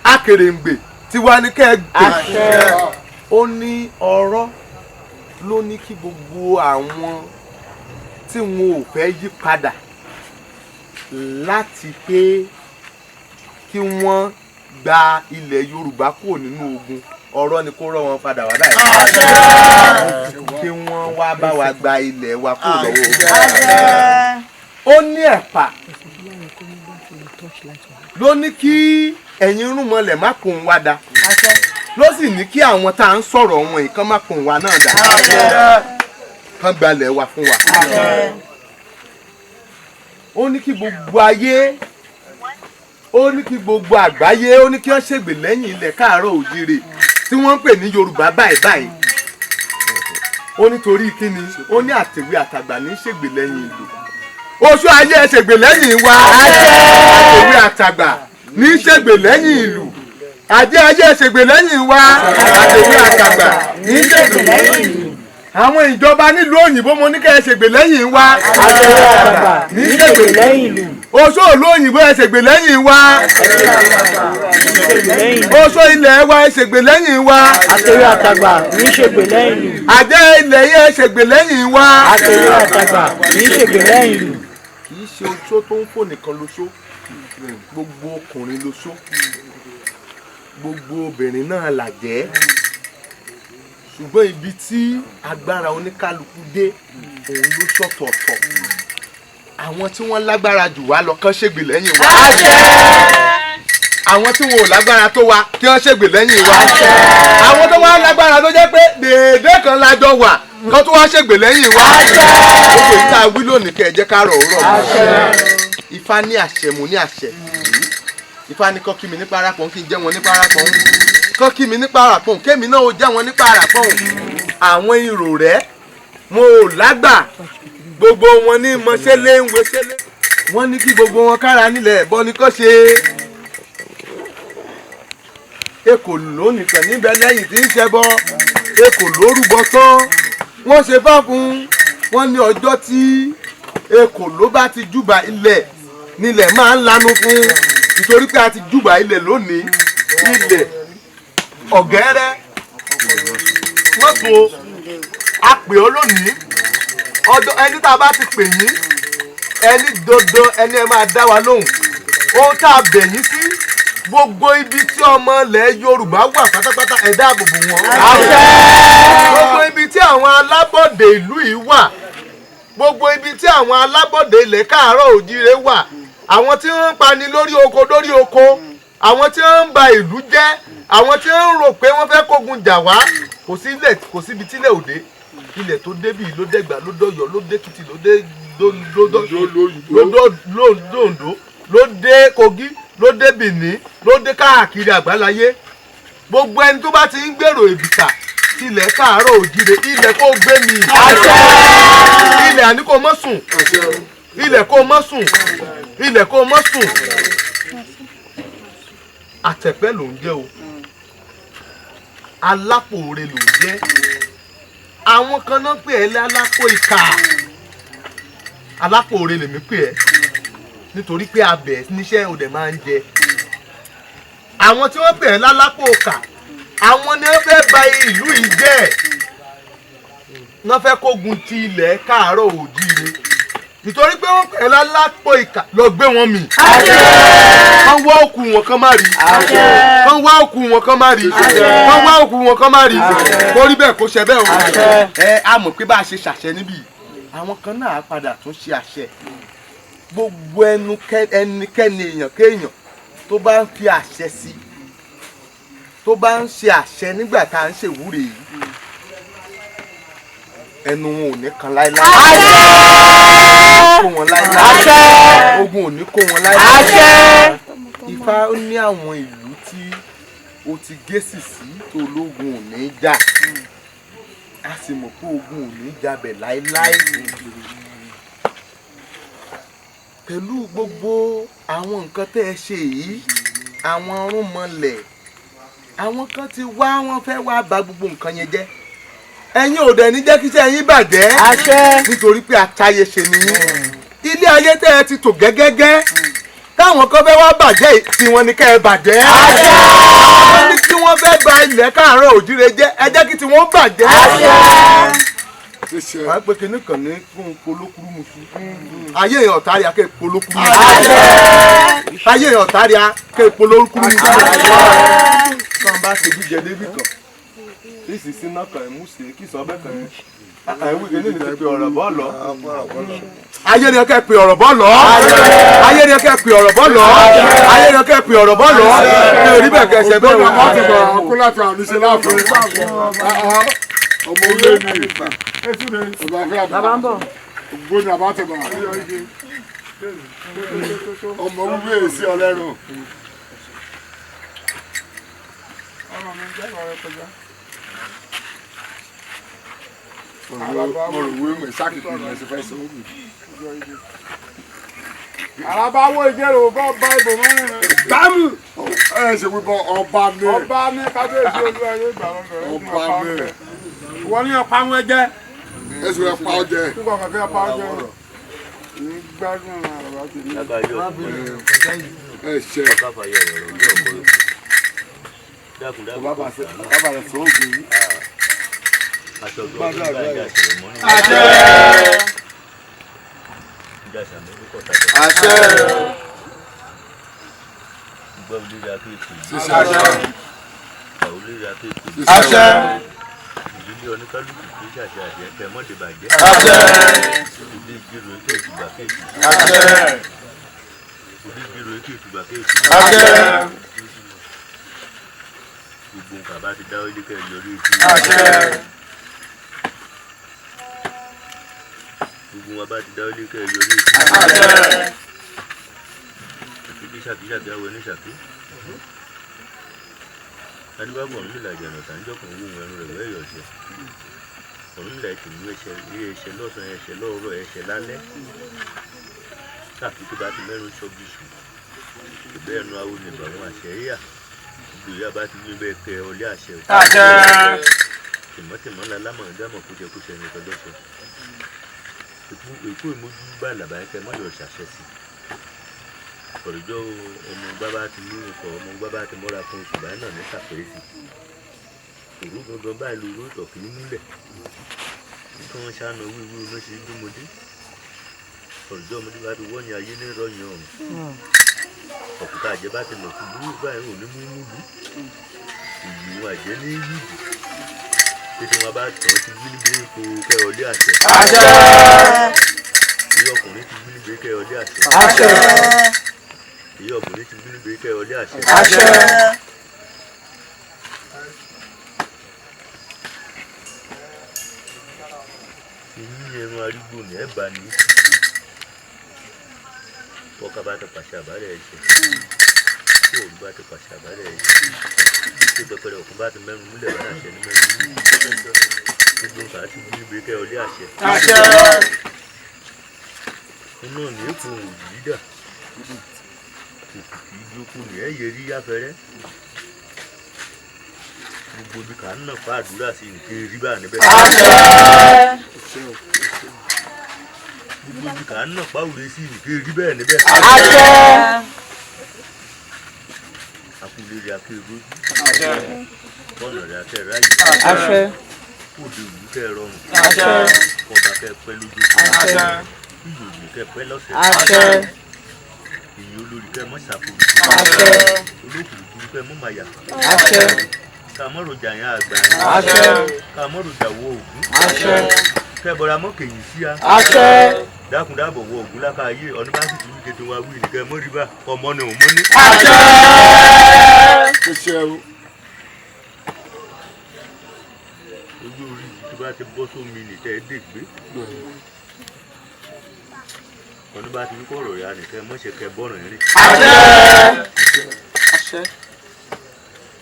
akèrèǹgbè tiwa ní kẹ́ ẹ gbè ó ní ọ̀rọ̀ ló ní kí gbogbo àwọn tí wọn ò fẹ́ yí padà láti pé kí wọ́n gba ilẹ̀ Yorùbá kúrò nínú ogun ọ̀rọ̀ ni kó rọ́ wọn padà wá báyìí kí wọ́n wá bá wa gba ilẹ̀ wa kúrò lọ́wọ́ ogun. Ó ní ẹ̀pà ló ní kí ẹ̀yin rúnmọlẹ̀ má kún wá da ló sì ní kí àwọn tá à ń sọ̀rọ̀ wọn yìí kán má kún wa náà dà kán gbalẹ̀ wa fún wa. Ó ní kí gbogbo ayé ó ní kí gbogbo àgbáyé ó ní kí wọ́n ṣègbè lẹ́yìn ilẹ̀ káàárọ̀ òjìrè tí wọ́n ń pè ní Yorùbá báyìí báyìí. Ó nítorí kíni ó ní àtẹ̀wé àtàgbà ní ṣègbè lẹ́yìn ìlú. Oṣù ayé ẹ ṣègbè lẹ́yìn wa àtẹ̀wé àtàgbà ní ṣègbè lẹ́yìn ìlú. Àjẹ́ ayé ẹ ṣègbè lẹ́yìn wa àtẹ̀wé àtàgbà ní ṣègbè lẹ́yìn ìlú. Àwọn ìjọba nílùú òyìnbó mo ní kẹ́ ẹ ṣègbè lẹ́yìn wa àtẹ̀wé àtàgbà ní ṣègbè lẹ́yìn ìlú. Oṣó ìlú òyìnbó ẹ ṣègbè lẹ́yìn wa oṣó ilẹ̀ wa ẹ ṣègbè lẹ́yìn wa àtẹ̀wé àtàgbà ní ṣègbè lẹ́yìn ìlú. àjẹ́ ilẹ̀ yẹ ẹ ṣègbè lẹ́yìn wa àtẹ̀wé àtàgbà ní ṣègbè lẹ́yìn ìlú. Kì í ṣe oṣó tó ń fò nìkan lóṣó gbogbo ọkùnrin lóṣó gbogbo obìnrin náà làjẹ́ ṣùgbọ́n ibi tí agbára oníkálukú dé òun ló ṣọ̀tọ̀ọ̀tọ̀. Àwọn tí wọ́n lágbára jù wá lọ kán ṣègbè lẹ́yìn wa. Àwọn tí wọn ò lágbára tó wa kí wọ́n ṣègbè lẹ́yìn wa. Àwọn tó wá lágbára tó jẹ́ pé dèédé kan lájọ wà kán tó wá ṣègbè lẹ́yìn wa. Gbogbo ìta wí lónìí kẹ́ ẹ jẹ́ ká rọ̀ ọ̀rọ̀ mọ́. Ifá ní àṣẹ mo ní àṣẹ. Ifá ní kán kí mi ní parapọ̀ kí n jẹ́ wọn ní parapọ̀ kán kí mi ní parapọ̀ kémi náà ó jẹ́ wọn ní parapọ̀. Àwọn irò rẹ̀ mo ò lágbà gbogbo wọn ní mọṣẹ́lẹ̀ ń wẹṣẹ́lẹ̀ wọ́n ní kí gbogbo wọn kára nílẹ̀ ẹ̀bọ ni kò ṣe èkó lónìkan níbẹ̀ lẹ́yìn tí ń ṣẹbọ èkó lórúbọ tán wọ́n ṣe bá fún wọn ní ọjọ́ tí èkó ló bá ti júbà ilẹ̀ nílẹ̀ máa ń lanu fún nítorí pé a ti júbà ilẹ̀ lónìí ilẹ̀ ọ̀gẹ́rẹ́ mọ́tò àpè ọ́ lónìí ọdọ ẹni tá a bá ti pè yín ẹni dandan ẹni ẹ máa dá wa lóhùn ohun tá a bẹ̀ yín sí gbogbo ibi tí ọmọ ilẹ̀ Yorùbá wà pátápátá ẹ dáàbò bò wọ́n. Gbogbo ibi tí àwọn alábọ̀dé ìlú yìí wà gbogbo ibi tí àwọn alábọ̀dé ilẹ̀ káàárọ̀ òjíire wà àwọn tí wọ́n ń pani lórí oko àwọn tí wọ́n ń ba ìlú jẹ́ àwọn tí wọ́n ń rò pé wọ́n fẹ́ kógun jà wá kò síbi tílẹ̀ òde ilẹ̀ tó débì ló dẹ́gbà ló dọ́yọ̀ ló dé Kìtì ló dé lóńdó ló dé Kogi ló dé Benin ló dé káàkiri àgbáláyé gbogbo ẹni tó bá ti ń gbèrò èbìtà ilẹ̀ káàárọ̀ òjíire ilẹ̀ kó gbé mi ilẹ̀ àní kó mọ́ sùn ilẹ̀ kó mọ́ sùn ilẹ̀ kó mọ́ sùn àtẹ̀pẹ́ ló ń jẹ́ o alápòore ló ń jẹ́ àwọn kan náà pè ẹ́ lálápò ìkà alápòore lèmi pè ẹ́ nítorí pé abẹ níṣẹ́ òde máa ń jẹ àwọn tí wọ́n pè ẹ́ lálápò ìkà àwọn ni wọ́n fẹ́ bà ìlú yìí jẹ́ wọ́n fẹ́ kógun ti ilẹ̀ káàárọ̀ òjíire nítorí pé wọ́n pè ẹ́ lálápò ìkà lọ gbé wọn mì kán wá òkú wọn kán má rí kán wá òkú wọn kán má rí kán wá òkú wọn kán má rí kó rí bẹ́ẹ̀ kó ṣe bẹ́ẹ̀ o a mọ̀ pé bá a ṣe ṣàṣẹ níbí àwọn kan náà á padà tún ṣe àṣẹ gbogbo ẹnikẹ́ni èèyàn kéèyàn tó bá ń fi àṣẹ sí tó bá ń ṣe àṣẹ nígbà tá à ń ṣèwúre yìí ẹnu wọn ò ní kan láéláé kó wọn láéláé ogun ò ní kó wọn láéláé Ifá ó ní àwọn ìlú tí o ti gésì sí tó ológun ò ní jà a sì mọ̀ pé ogun ò ní jabẹ̀ láéláé pẹ̀lú gbogbo àwọn nǹkan tẹ́ ẹ ṣe yìí àwọn ọ̀rúnmọlẹ̀ àwọn kan ti wá wọ́n fẹ́ wá bà gbogbo nǹkan yẹn jẹ́ ẹ̀yin ò dẹ̀ ní jẹ́ kí iṣẹ́ yín bàjẹ́ nítorí pé àtayé ṣe nìyí ilé ayé tẹ́ ẹ ti tò gẹ́gẹ́gẹ́ táwọn kan fẹ́ wá bàjẹ́ tí wọ́n ní kẹ́ ẹ bàjẹ́ wọ́n ní tí wọ́n fẹ́ bà ilẹ̀ káàárọ̀ òjíire jẹ́ ẹ jẹ́ kí tí wọ́n bàjẹ́ wà á pé kinní kan ní fún polókúrú musu ayé èèyàn tàrí akẹ́ polókúrú musu ayé èèyàn tàrí akẹ́ polókúrú musu kan bá ṣe jíjẹ débi kan ìsìsì náà kan ẹ̀ mú sí kí sọ bẹ́ẹ̀ kan ní àìwí kinní ní ti pe ọ̀rọ̀ bọ́ lọ ayé ni ọkẹ́ pe ọ̀rọ̀ bọ́ lọ ayé ni ọkẹ́ pe ọ̀rọ̀ bọ́ lọ ayé ni ọkẹ́ pe ọ̀rọ̀ bọ́ lọ ẹ rí bẹ́ẹ̀ kẹsẹ̀ bẹ́ẹ̀ wọ́n wọ́n ti bọ̀ ọkú láti àwọn oníṣẹ́ láàfin ọmọ ilé ní ọba fẹ́ àbá gbóni àbá ti bọ̀ ọmọ wíwé èsì ọlẹ́run. mo rò wí mẹ́ sákìtì mẹ́ sí fẹ́ sọ́wọ́ mi. Alábáwọ̀ ìjẹ́rò bá bá ìbò mọ́rin rẹ̀. Dámù! Ẹ ṣe wípé ọba ní. Ọba ní kábíyèsí olúwa yóò gbà lọ́dọ̀ rẹ̀. Ọba ní. Wọ́n ní ọ̀pá wọn jẹ́. Ẹ sì fẹ́ pa ọ jẹ. Túbọ̀ kàkẹ́ pa ọ jẹ. Ní gbádùn àrà ti ní. Ẹ ṣe. Bàbá rẹ̀ sọ ògùn yìí. Àṣẹ. Àṣẹ. Àṣẹ. Ìdílé oníkálukú kì í ṣàṣẹ àṣẹ kẹ mọ́tò bàjẹ́. Àṣẹ. Ìdílé ìjírò èké ìtùgbà kéèkì. Àṣẹ. Ìdílé ìjírò èké ìtùgbà kéèkì. Àṣẹ. Gbogbo nǹkan bá ti dáwọ́ ilé kẹ́ lórí ìdí. Àṣẹ. Gbogbo wọn bá ti dáwọ́ ilé kẹ́ lórí ìdí. Àṣẹ. Ìdí ṣàkíṣàkí àwọn oníṣàkí. Adúbàbọ̀ ọ̀run nílà ìjànà tàǹjọ́ kan owó ẹnu rẹ̀ wẹ́yọ̀ ṣe. Ọ̀run nílà ìtìlú ẹ̀ṣẹ̀ lọ́sàn-án ẹ̀ṣẹ̀ lọ́rọ̀ ẹ̀ṣẹ̀ lálẹ́. Káàkiri tó bá ti mẹ́rin ṣọ́bí ṣù. Ìbẹ́ ẹnu awo ni bàwọn àṣẹ yà. Ìgbòyà bá ti gbé bẹ́ẹ̀ kẹ ọlé àṣẹ. Àṣẹ. Tìmọ́tìmọ́ ńlá lámọ̀ dámọ̀ kúṣẹkúṣẹ ní tọ́lọ́ṣọ. Èkó ìmójú bá làbáyé mọ́yọ̀ ṣàṣẹ sí. Ọ̀rọ̀jọ́ ọmọ bábá ti mú ikọ̀ ọmọ bábá ti mọ́ra fún oṣù báyìí náà ní sàpèésì. Òru gangan báyìí lóru ìtọ̀ kì í múlẹ̀. Kí wọ́n ṣáná wíwú iná ṣe dúnmọdé. Ọ̀rọ̀jọ́ ọmọdé bá ti wọ́nyí ayé ní ìrọ̀yìn ọ̀run. Ọ̀kúta àjẹ́ bá ti nà fún burú báyìí ò ní mú múlù. Ìyí wọn àjẹ́ ní yíyí. Títí wọn bá tàn ti gbí níbi ipò kẹrọ̀lé àṣẹ. Àṣẹ. Ìyí ọkùnrin ti gbí níbi kẹrọ̀lé àṣẹ. Àṣẹ. Ìyí ọkùnrin ti gbí níbi kẹrọ̀lé àṣẹ. Àṣẹ. Ìyí ẹran arígbó ni ẹ bá ní. Ọkà bá ti pàṣẹ àbálẹ̀ ẹ̀ṣẹ̀. Tí òun bá ti pàṣẹ àbálẹ̀ ẹ̀ṣẹ̀. Tí pẹpẹrẹ òkun bá ti mẹ́rin múlẹ̀ bá àṣẹ ní mẹ́rin múlẹ̀. Gbogbo nǹkan ti gbí níbi kẹrọ̀lé àṣẹ. Àṣẹ. Iná ní èkó òun yìí dà. Ìjókòó ni ẹ yẹ rí yáfẹ́rẹ́. Gbogbo ibi kà ń nà fún àdúrà sí nìkan rí bá níbẹ̀. Àṣẹ. Gbogbo ibi kà ń nà fún àwùrẹ́ sí nìkan rí bẹ́ẹ̀ níbẹ̀. Àṣẹ. Akúlérè akéwòjú. Àṣẹ. Bọ́ọ̀nà rẹ̀ akẹ́ ráyè. Àṣẹ. Òde òwú kẹ́ rọrùn. Àṣẹ. Ọba kẹ́ pẹ́ lójú. Àṣẹ. Ìyòyè kẹ́ pẹ́ lọ́sẹ̀. Àṣẹ. Ìyìn olórí kẹ́ mọ́ ṣàkóso. Àṣẹ. Olókùnkùn kẹ́ mọ́ màyà. Àṣẹ. Kàmọ́ròjà yẹn àgbà yẹn. Àṣẹ. Kàmọ́ròjà wọ Ògún. Àṣẹ. Kẹ́bọ̀rà mọ́ kèyìn sí a. Àṣẹ. Dákúndábọ̀ wọ Ògún lákàáyé ọ̀nà bá sì tún ní kété wa wí nìkẹ́ mọ́ rí bá ọmọ ni òun mọ́ ní. Àṣẹ. Ojú orí tó bá ti bọ́ sómi nìkẹ́ ẹ́ dègbé. Ọ̀nà bá ti ní kọ̀rọ̀ ya nìkẹ́ mọ́ṣẹ́ kẹ́ bọ́ràn rìn. Àṣẹ. Àṣẹ.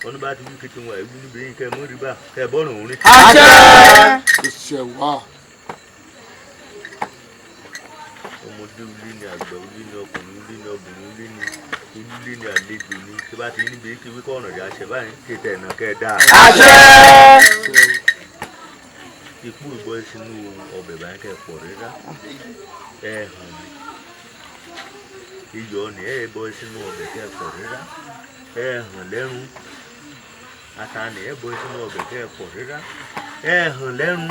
Ọ̀nà bá ti ní kété wa ìwú níbi yín kẹ́ mọ́ rí bá kẹ́ bọ́ràn òun rìn. Àṣẹ. Ọmọdé ulé ni àgbà ulé ni ọkùnrin ulé ni obìnrin ulé ni olúlé ni àlejò ni tí bá ti níbi kí wíkọ́ ọ̀nà rẹ̀ àṣẹ báyìí kété ẹ̀nà kẹ́ dáa. Àṣẹ. Ikú ìbọn sínú ọbẹ̀ báyìí kẹ́ pọ̀ rírá. Ẹ hàn mí. Iyọ̀ ni ẹ bọ́ sínú ọbẹ̀ kẹ́ pọ̀ rírá. Ẹ hàn lẹ́rùn. Ata ni ẹ bọ́ sínú ọbẹ̀ kẹ́ pọ̀ rírá. Ẹ hàn lẹ́rùn.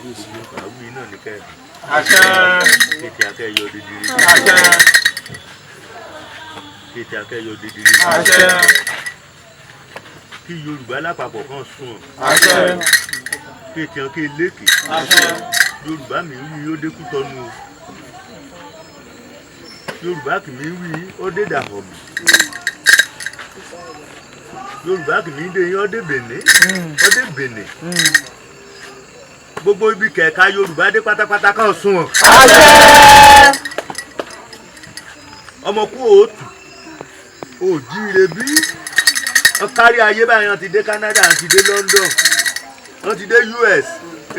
àwí náà ní kẹ́ẹ̀ àṣẹ kéètì akẹ́yọ dídìrí àṣẹ kéètì akẹ́yọ dídìrí àṣẹ kí Yorùbá lápapọ̀ kan sùn àṣẹ kéètì ọkẹ́ lékè àṣẹ Yorùbá mi wí ó dé Kútọ́nù o Yorùbá kì mí wí ó dé Dàhọ̀mù Yorùbá kì mí dé yín ó dé Bèné ó dé Bèné gbogbo ibi kẹ̀ka Yorùbá dé pátápátá kan sùn ọ̀ ọmọ kú òòtù òjíire bí wọ́n kárí ayé báyìí wọ́n ti dé Canada wọ́n ti dé London wọ́n ti dé US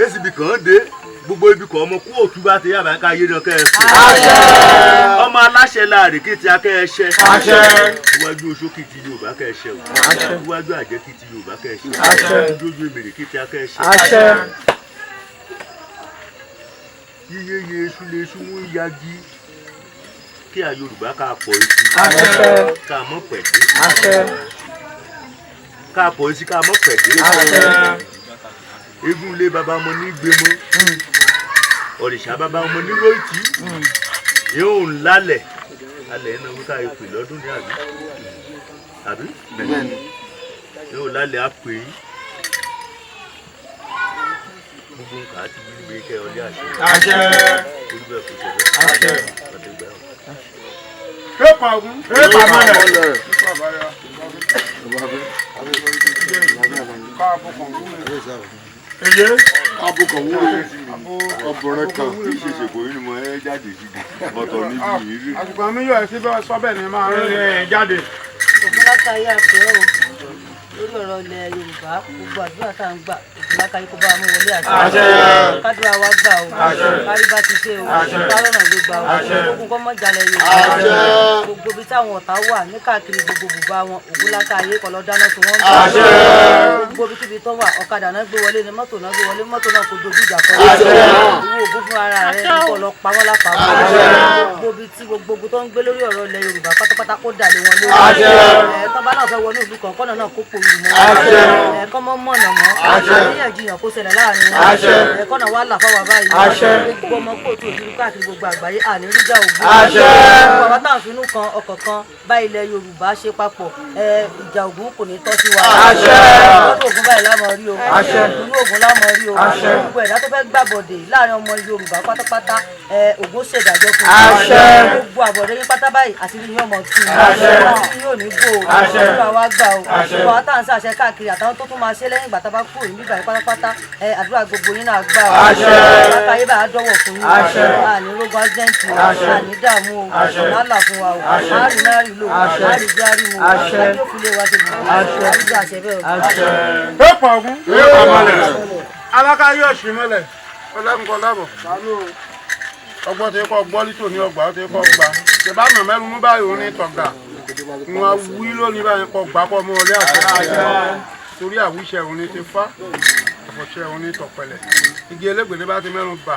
acb kan dé gbogbo ibi kan ọmọ kú òòtù bá ti yàrá ká ayé náà kẹ́ ẹ fún ọmọ aláṣẹ láàrin kìtì akẹ́ ẹ ṣẹ iwájú oṣó kìtì Yorùbá kẹ́ ẹ ṣẹ o iwájú àjẹ́ kìtì Yorùbá kẹ́ ẹ ṣẹ lójú èmèrè kìtì akẹ́ ẹ ṣẹ yíyéye eṣu lè ṣu mú yagi kí a Yorùbá ká pọ̀ etí ká mọ̀ pẹ̀dé ká pọ̀ etí ká mọ̀ pẹ̀dé eégún ilé baba ọmọ ní gbémọ́ òrìṣà baba ọmọ ní róìtì yóò ń lálẹ̀ alẹ̀ iná wíká ìpè lọ́dún ní àbí yóò lálẹ̀ àpè yìí gbogbo nǹkan àti gbígbé kẹ́ ọdẹ àṣẹ olúbẹ̀ kò ṣẹlẹ̀ ọdẹ gbà ọ́. pépà Ògún pépà mọ́lẹ̀ eye abúkọ̀ wúwo ọbọ̀rẹ́ kan tí ìṣẹ̀ṣẹ̀ kò ní mọ ẹ jáde síbi ọ̀tọ̀ níbi ìrírí. àsìkò àmì yóò ẹ sí sọ́bẹ̀ ni máa ń jáde. Ògúnlákayé àpẹ́ ò lórí ọ̀rọ̀ ilẹ̀ Yorùbá gbogbo àdúrà tá à ń gbà Ògúnlákayé kó bá mú wọlé àṣẹ kádùrà wa gbà o kárí bá ti ṣe o kárọ̀nà ló gbà o ogun kọ́ mọ́ jalè Yorùbá gbogbo ibi táwọn ọ̀tá wà ní káàkiri gbogbo bùbá wọn Ògúnlákayé kọ́ lọ dáná tí wọ́n ń bá gbogbo ibi tíbi tó wà ọ̀kadà náà gbé wọlé ni mọ́tò náà gbé wọlé mọ́tò náà kò dojú ìjà kọ́ ìwé Ògún fún ara rẹ̀ nípò lọ pa wọ́n lápá gbogbo ibi tí gbogbo tó ń gbé lórí ọ̀rọ̀ ilẹ̀ Yorùbá pátápátá kó dà lé wọn lórí tọ́ba náà fẹ́ wọnú ìlú kọ̀ọ̀kan náà kó pòlù mọ́ ẹ̀kọ́ mọ́ mọ̀nà mọ́ àríyànjiyàn kó ṣẹlẹ̀ láàrin wọn ẹ̀kọ́ náà wà là fáwọn báyìí gbogbo ọmọ kóòtù òjúrú káàkiri gbogbo àgbáyé àníríjà Ògún gbogbo àwọn táwọn finú kan ọkọ̀ kan bá ilẹ̀ Yorùbá ṣe papọ̀ ìjà Ògún kò ní tọ́ sí wa lọ́dún Ògún báyìí lámọ̀ rí o ìlú Ògún lámọ̀ rí o gbogbo ẹ̀dá tó fẹ́ gbàbọ̀dè láàrin ọmọ Yorùbá pátápátá Ògún ṣèdájọ́ fún gbogbo àbọ̀dé yín pátá báyìí àti yín ọmọ tù àti yín ò ní gbò ó àdúrà wa gbà ó gbogbo àwọn táwọn ṣàṣẹ káàkiri àtàwọn tó tún máa ṣe lẹ́yìn ìgbà tá a bá kúrò níbí ìgbà pátápátá àdúrà gbogbo yín náà gbà ó Ògúnlákayé bá a dọ́wọ̀ fún yín àní rógun ásídẹ́ǹtì o àní dààmú o lálà fún wa o àárín náà rí lò àárín járí mu o ẹjọ́ òfìlẹ̀ wa ṣe bùkún àdúrà àṣẹ bẹ́ẹ̀ o. pépà Ògún pépà mọ́lẹ̀ Alákayé ọ̀sìn mọ́lẹ̀ ọlọ́mùkọ́ lábọ̀ ọgbọ́n tí kò gbọ́ lítò ní ọgbà ó ti kọ́ gbà ṣèbá nà mẹ́rin mú báyìí òun ní tọ̀gà wọn wí lónìí báyìí kọ́ gbà kọ́ mú ọlé àṣẹ torí àwíṣẹ́ òun ní ti fá àfọ̀ṣẹ́ òun ní tọ̀pẹ̀lẹ̀ igi elégbèdé bá ti mẹ́rin bà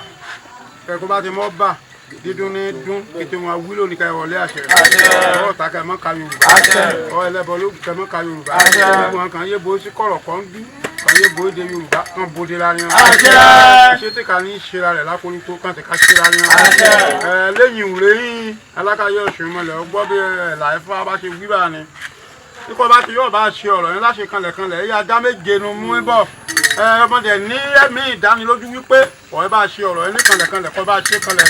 kẹ́kọ́ bá ti mọ́ bà dídún ní dún ètò wọn wí lónìí ká ìwọlé àṣẹ ọwọ́ ta kẹ́ mọ́ ka Yorùbá ọwọ́ ẹlẹ́bọ ló kẹ́ mọ́ ka Yorùbá wọn kàn yé bo sí kọ̀rọ̀ kan dún kàn yé bo èdè Yorùbá kan bòde láàrin wọn ṣé tí ká ní ṣera rẹ̀ lákòókò kan tí ká ṣera ní wọn lẹ́yìn ìwúrẹ́yìn Alákayé ọ̀sìn mọ́lẹ̀ ọgbọ́ bí làífà bá ṣe wí bá ní kíkọ́ bá ti yóò bá ṣe ọ̀rọ̀ yẹn láṣẹ kanlẹ̀kanlẹ̀ ẹ̀yà ajá méje nu mú bọ̀ ọmọdé ní ẹ̀mí ìdánilójú wípé ọ̀rẹ́ bá ṣe ọ̀rọ̀ yẹn ní kanlẹ̀kanlẹ̀ kọ́ bá ṣe kanlẹ̀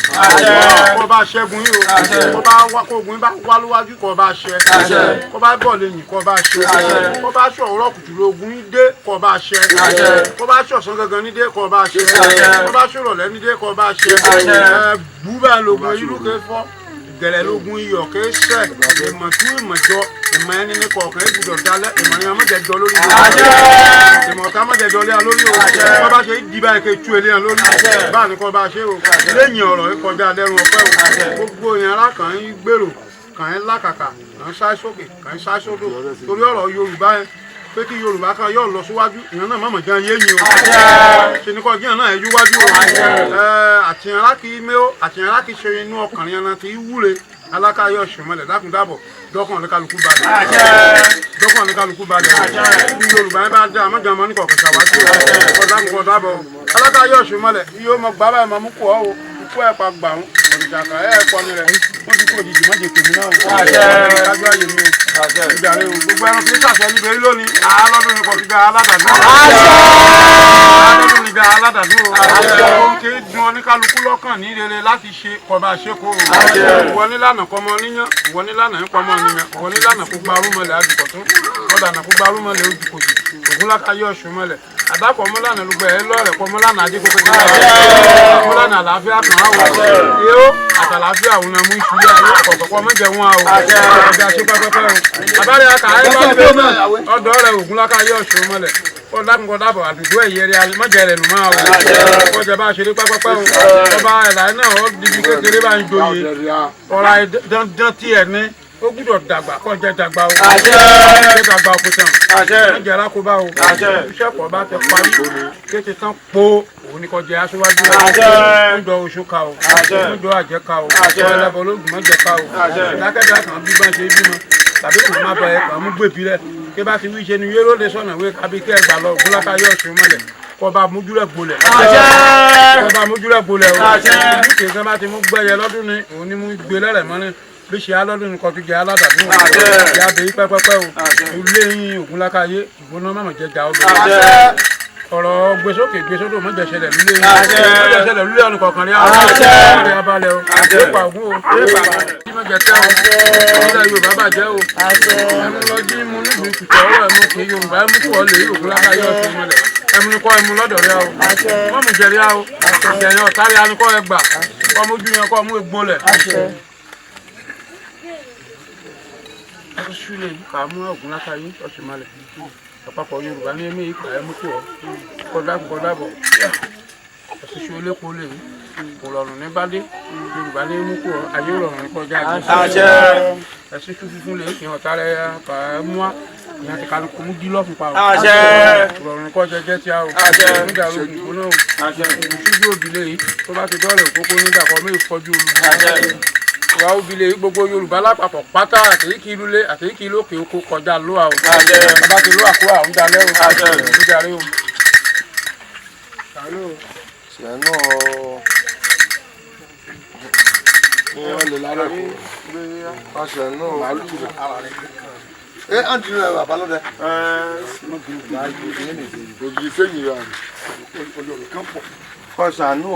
kọ́ bá ṣẹ́gun yìí o kọ́ bá wá kógun bá wá lówájú kọ́ bá ṣẹ kọ́ bá bọ̀ lẹ́yìn kọ́ bá ṣe kọ́ bá ṣe òwúrọ̀ kùtù lógún dé kọ́ bá ṣẹ kọ́ bá ṣe ọ̀sán gangan ní dé kọ́ bá ṣe kọ́ bá ṣe ìrọ̀lẹ́ ní dé kọ́ bá ṣe búbá lógun irú kẹfọ́ gẹ̀lẹ́ lógun iyọ̀ kéṣẹ́ ìmọ̀tú ìmọ̀jọ ìmọ̀ ẹni ní kọ̀ọ̀kan ìbùdó dalẹ̀ ìmọ̀ ni ọmọdéjọ lórí ìmọ̀ ọ̀ká mọ̀déjọ lé lórí o kọ́ bá ṣe di báyìí ké tú eléyàn lórí báà ní kọ́ bá ṣe o lẹ́yìn ọ̀rọ̀ ìkọjá lẹ́rùn ọ̀pẹ́ o gbogbo yẹn alákàn ń gbèrò kàn ń lákàkà kàn ń ṣáì sókè kàn ń ṣáì sódò torí ọ̀rọ̀ Yorùbá yẹn pé kí Yorùbá kan yóò lọ síwájú ìyẹn náà mọ̀mọ̀ jẹun yéyìn o ṣe ní kọ́ jíyàn náà ẹ̀jú wájú o àtìyàn láti mẹ́ọ́ àtìyàn láti ṣe inú ọkàn yẹn náà ti wúre Alákayé ọ̀sìn mọ́lẹ̀ dákúndábọ̀ dọ́kàn ní kálukú balẹ̀ dọ́kàn ní kálukú balẹ̀ ní Yorùbá yẹn bá dá àmọ́jà mọ́ ní kọ̀ọ̀kan ṣàwátì ọ̀dákùnkọ̀ dábọ̀ alákàyé ọ̀ṣun mọ́lẹ̀ iye ó mọ gbà báyìí máa mú kú ọ́ o kú ẹ̀ pa gbà ń òrìṣàkà ẹ̀ pọ̀ ní rẹ̀ ó ti kú òjijì mọ́jẹ̀ tèmi náà o kájú àyè mi o ìjàre o gbogbo ẹran kì í ṣàṣẹ níbi lónìí àálọ́dún ni kò fi gba aládàdúró àálọ́dún ni gba aládàdúró ohun kì í dun oníkálukú lọ́kàn ní rere láti ṣe kọba ṣeko o ìwọ nílànà kọmọ níyàn ìwọ nílànà ìpamọ́ níyàn ìwọ nílànà kó gba arúmọlẹ̀ àdùkọ̀tún ọ̀dànà kó gba arúmọlẹ̀ ojúkòjì ògúnlákayé ọ̀ṣun mọ́lẹ̀ àdàkọ̀ mọ́lànà ló gbẹ ẹ lọ́rẹ̀ kọ́ mọ́lànà adékòkòjì mọ́lànà àlàáfíà kan á wọ̀ yóò àtàlàáfíà òun náà mú ìṣúlẹ̀ ayé ọ̀kọ̀ọ̀kọ̀ mọ́jẹ wọn a o ọ̀dà ṣe pẹ́pẹ́pẹ́ o àbárẹ̀ àkà ẹ bá gbé ọ̀dọ̀ rẹ̀ ògúnlákayé ọ̀ṣun mọ́lẹ̀ ó dákùnkọ̀ dábọ̀ àdúgbò ẹ̀yẹ rẹ̀ mọ́jẹ rẹ̀ nù máa o ọjà bá ṣeré pẹ́pẹ́pẹ́ o ọba ẹ̀là náà ó dìbí kékeré bá ń joyè ọ̀rá dandan tiẹ̀ ní ó gbúdọ̀ dàgbà kọjá dàgbà o ṣe dàgbà òkútàn ẹ̀jẹ̀ alákòóbá o iṣẹ́ pọ̀ bá tẹ parí kété tán po òun ni kọjá aṣíwájú o ń jọ oṣù ká o ń jọ àjẹ́ ká o ẹlẹ́bọ̀ ológun mọ́jẹ ká o ìdákẹ́dá kan bí bá ṣe bímọ tàbí kò má bẹ̀rẹ̀ kàn mú gbèbí rẹ̀ kí bá ti wí ṣe ni yóò lè sọ̀nà wé kábí kí ẹ gbà lọ ògúnlákayé ọ̀ṣun mọ́lẹ̀ kọba mójúlẹ̀ gbolẹ̀ kọba mójúlẹ̀ gbolẹ̀ o ìlú kìí bá ti mú gbẹ́yẹ lọ́dún ni òun ni mú gbé lẹ́rẹ̀ mọ́ni bí ṣe alọ́dún nǹkan tó jẹ aládàbí wọn ìyá abẹ́yí pẹ́pẹ́pẹ́ o ilé yín ògúnlákayé ìgbóná mọ̀mọ́ jẹjà obìnrin ọ̀rọ̀ gbèsókè gbèsódò mọ̀jẹ̀ ṣẹlẹ̀ lulẹ̀ yín mọ̀jẹ̀ ṣẹlẹ̀ lulẹ̀ ọ̀nù kọ̀ọ̀kan rí àwọn ọ̀rẹ́ abalẹ̀ o éèpà ògún o éèpà tí mọ̀jẹ̀ tẹ́ o ilẹ̀ Yorùbá bàjẹ́ o ẹmu lọ jí mu níbi ìkùtọ̀ ọ̀rọ̀ ẹmu kì í Yorùbá ẹmu kú ọ lè ògúnlákayé ọ̀ṣun mọ́lẹ̀ ẹmu ni kọ́ ẹmu lọ́dọ̀ rẹ o mọ̀mù jẹ̀rí a o ìjẹ̀yàn ọ̀tárí anukọ́ ẹ gbà kọ́ mójú yẹn kọ́ mú egbò lẹ̀ ṣúlẹ̀ kà mú ògúnlákayé ọ̀ṣun mọ́lẹ̀ àpapọ̀ Yorùbá ní ẹ̀mí ìkà ẹ̀mú kú ọ kọ́dábọ̀ ọ̀ṣiṣẹ́ olépo lè kò rọrùn ní bádé Yorùbá ní ẹ̀mú kú ọ ayé rọrùn ní kọjá àjẹ́ ẹ̀sìn funfun lè fi hàn tààrẹ kà mú wa ìyá ti kálukú mú dílọ́ fún pa ọ rọrùn ní kọjá jẹ́ tí a ò nígbà lóògùn ìgbóná ò ìṣújú òbílẹ̀ yìí tó bá ti dọ́ọ̀lẹ̀ òkókó nígbà kan mí ìfọ́jú olùdó ìwà òbílẹ̀ gbogbo Yorùbá lápapọ̀ pátá àtẹ̀yíkì lulẹ̀ àtẹ̀yíkì lókè oko kọjá lóà o bàbá ti lóà kó àwọn dalẹ́ o ìdarí o. ṣẹ̀nù wọ́n lè lálẹ́ kó ṣẹ̀nù ẹ á dùn ẹ bàbá lọ́dẹ. ògì sẹ́yìn rà kọ́ ṣàánú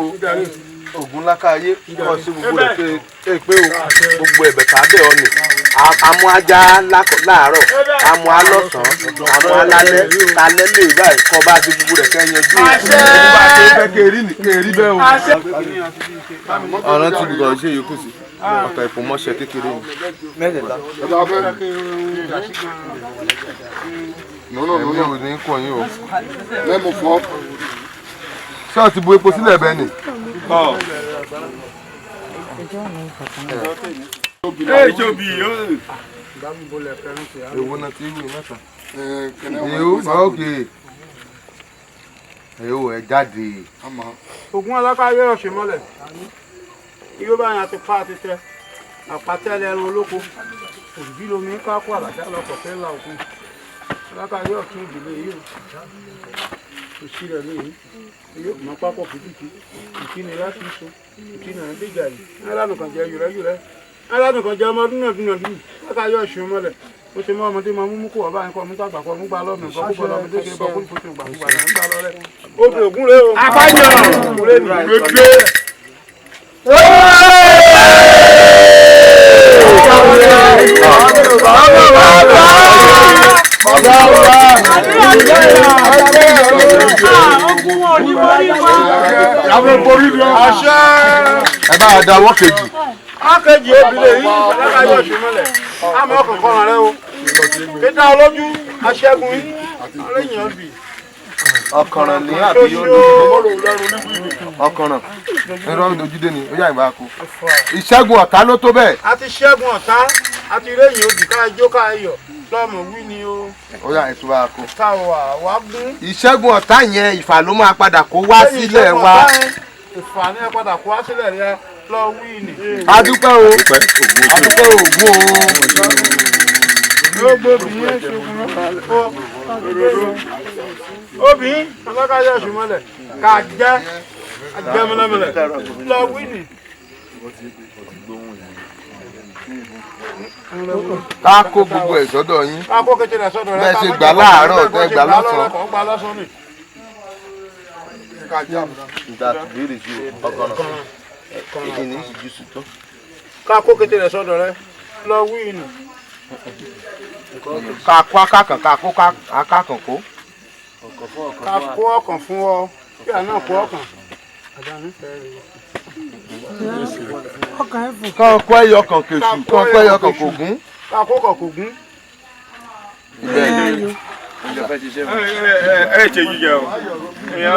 ògúnlákayé kọ́ sí gbogbo rẹ̀ pé o gbogbo ẹ̀bẹ̀ tàbí ọ̀nì àmú ajá láàárọ̀ àmú alọ́sàn-án àmú alálẹ́ talẹ́ lè báyìí kọ́ bá ti gbogbo rẹ̀ kẹ́ yanjú ẹ̀ bá ti fẹ́ kéèrí bẹ́ẹ̀ o. ọ̀rọ̀ tí gbogbo ṣe yòókù sí ọ̀tọ̀ ìpòmọ́ṣẹ́ kékeré ni. mẹ́tẹ̀ẹ̀ta. ẹ̀mí ò ní kọ́ yín o. lẹ́mu fọ́. ṣé o ti bu epo sílẹ̀ bẹ́ẹ̀ ni. Ewo na ti wu mẹ́ta. Ewo okay. Ewo ẹ jáde. Ògúnlákayé ọ̀ṣun mọ́lẹ̀ yóò bá yàn àti pa àti tẹ àpàtẹ́lẹ̀ ẹran olóko òbí lomi ká kó àbàjá lọkọ̀ fẹ́ la òkun Lákàyé ọ̀tún ìdílé yìí kò sí rẹ̀ léyìí yóò mọ pápọ̀ kìkìkì ìkíni láti so ìkíni àdéjà yìí alánùkàn jẹ yùrẹ́yùrẹ́ alánùkàn jẹ ọmọ ọdún náà dúnàdún Lákàyé ọ̀ṣun mọ́lẹ̀ ó ṣe mọ́ ọmọdé máa mú kó ọba nǹkan mú tàgbà kan mú gbà lọ́nà nǹkan púpọ̀ lọ́mọdé kí n bọ̀ kúrò fún ìgbà púpọ̀ náà ń gbà lọ́rẹ́ obì ògún rẹ o àbájọ ògún rẹ nìyí. ẹ bá dáwọ́ kejì. Akéjì obìnrin yìí Lákàyé ọ̀ṣun mọ́lẹ̀ àmọ́ ọkàn kan rẹ o pété olójú aṣẹ́gun yìí ọlẹ́yìn ọ̀bì. ọkànràn ní àbí ọkànràn ẹ̀rọ ìdójúdé ni ó yà ìgbà kú. ìṣẹ́gun ọ̀tá ló tó bẹ́ẹ̀. a ti ṣẹ́gun ọ̀tá a ti réyìn òbí ká ijó ká ayọ̀ lọ́mọ wí ni o. ó yà ìtura kú. ká wà gún. ìṣẹ́gun ọ̀tá yẹn ìfà ló máa padà kó wá sílẹ̀ wa. ìfà ní ẹ padà kó wá sílẹ̀ rẹ lọ wí ni. adúpẹ́ o adúpẹ́ ògún o. obìnrin ṣogun obìnrin alákàyè ọ̀ṣun mọ́lẹ̀ ká jẹ́ agbẹ́mọlẹ́mọlẹ̀ lọ wíìnì. ká kó gbogbo ẹ̀ sọ́dọ̀ yín. ká kó kékeré sọ́dọ̀ rẹ. bẹ́ẹ̀ ṣe gbà láàárọ̀ tẹ́ gbà lọ́sàn-án. ìgbà béèrè sí ọkọ̀nà èdè ní ìṣíjú sùtọ́. ká kó kékeré sọ́dọ̀ rẹ lọ wíìnì. ká kó akákan ká kó akákan kó. ká kó ọkàn fún ọ kí àná kó ọkàn. kán kó ẹyọ kan kèṣù kán kó ẹyọ kan kò gún. ká kó kàn kò gún. ẹ ṣe jíjẹ o ìyá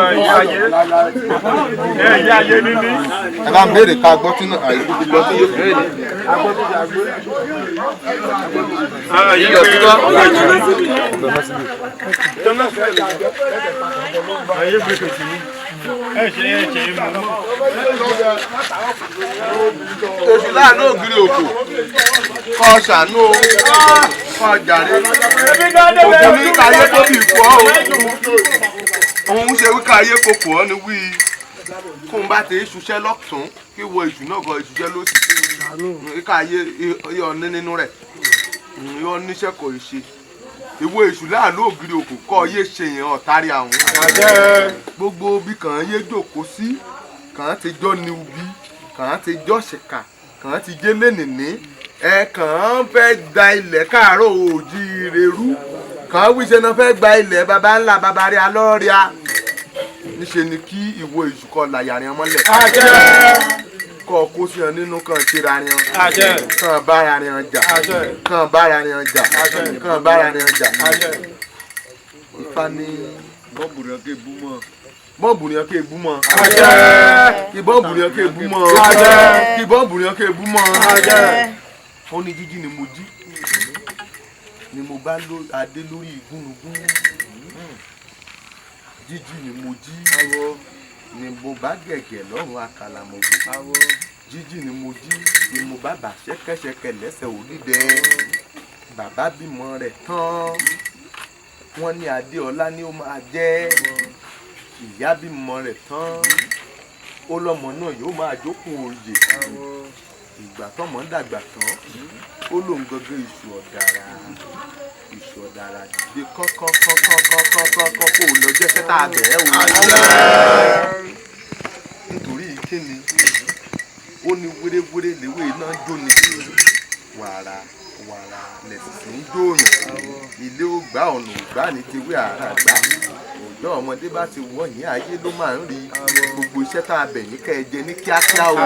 ayé níní. ẹ bá ń béèrè ká gbọ́ tí náà àìkú ti lọ sí yóò béèrè. yíyọ sí lọ. ayé gbèsè sí mi. ẹ ṣe mú. oṣù láàánú ògiri òkú kọ́ ṣàánú kọ́ jàre òkú ní káyé tó bì kú ọ́ òun ṣe wí káyé kó kù ọ́ ni wí kó n bá ti ṣuṣẹ́ lọ́tún kí wo ìṣù náà gan ìṣuṣẹ́ lóṣù káyé yọ nínú rẹ̀ yọ níṣẹ́ kò ṣe ìwé èṣù láàánú ògiri òkú kọ́ yé ṣe yẹn ọ̀tárí àwọn gbogbo bí kàn yé jòkó sí kàn ti jọ́ ni ubi kàn ti jọ́ ṣìkà kàn ti jẹ́ lẹ́nìní ẹ kàn fẹ́ gba ilẹ̀ káàárọ̀ oòjíire rú kàn wíṣẹ́ náà fẹ́ gba ilẹ̀ baba ńlá baba rí alọ́ọ̀ríà níṣẹ́ ni kí ìwé èṣù kọ́ làyàrin ọmọlẹ̀ kọ́ kó sí ọ nínú kàn tira rìn kàn bára rìn jà kàn bára rìn jà kàn bára rìn jà Ifá ní bọ́ọ̀bù rẹ̀ ké bú mọ́ bọ́ọ̀bù yẹn ké bú mọ́ kí bọ́ọ̀bù yẹn ké bú mọ́ kí bọ́ọ̀bù yẹn ké bú mọ́ ó ní jíjí ni mo jí ni mo bá adé lórí ìgúnnugún jíjí ni mo jí ni mo bá gẹ̀gẹ̀ lọ́rùn àkàlàmọ̀gbò jíjí ni mo jí ni mo bá bà ṣẹ́kẹ́ṣẹkẹ̀ lẹ́sẹ̀ òdìdẹ bàbá bímọ rẹ̀ tán wọ́n ní adéọlá ni ó máa jẹ́ ìyá bímọ rẹ̀ tán ó lọ́mọ náà yóò máa jókòó oyè ìgbà tọ́mọ ń dàgbà tán ó lóun gangan ìṣù ọ̀dàrà dìde kọ́kọ́kọ́kọ́kọ́kọ́ kó o lọ jẹ́ sẹ́tà àbẹ̀ o nítorí kíni ó ní wéréwéré léwé náà jóni wàrà lẹ̀sìn ń jóyàn ilé ó gbá ọ̀nà ògbá ní tiwé àrà gbá ọ̀dọ́ ọmọdé bá ti wọ̀nyí ayé ló máa ń rí gbogbo iṣẹ́ tá a bẹ̀ yín kẹ́ ẹ jẹ ní kíákíá o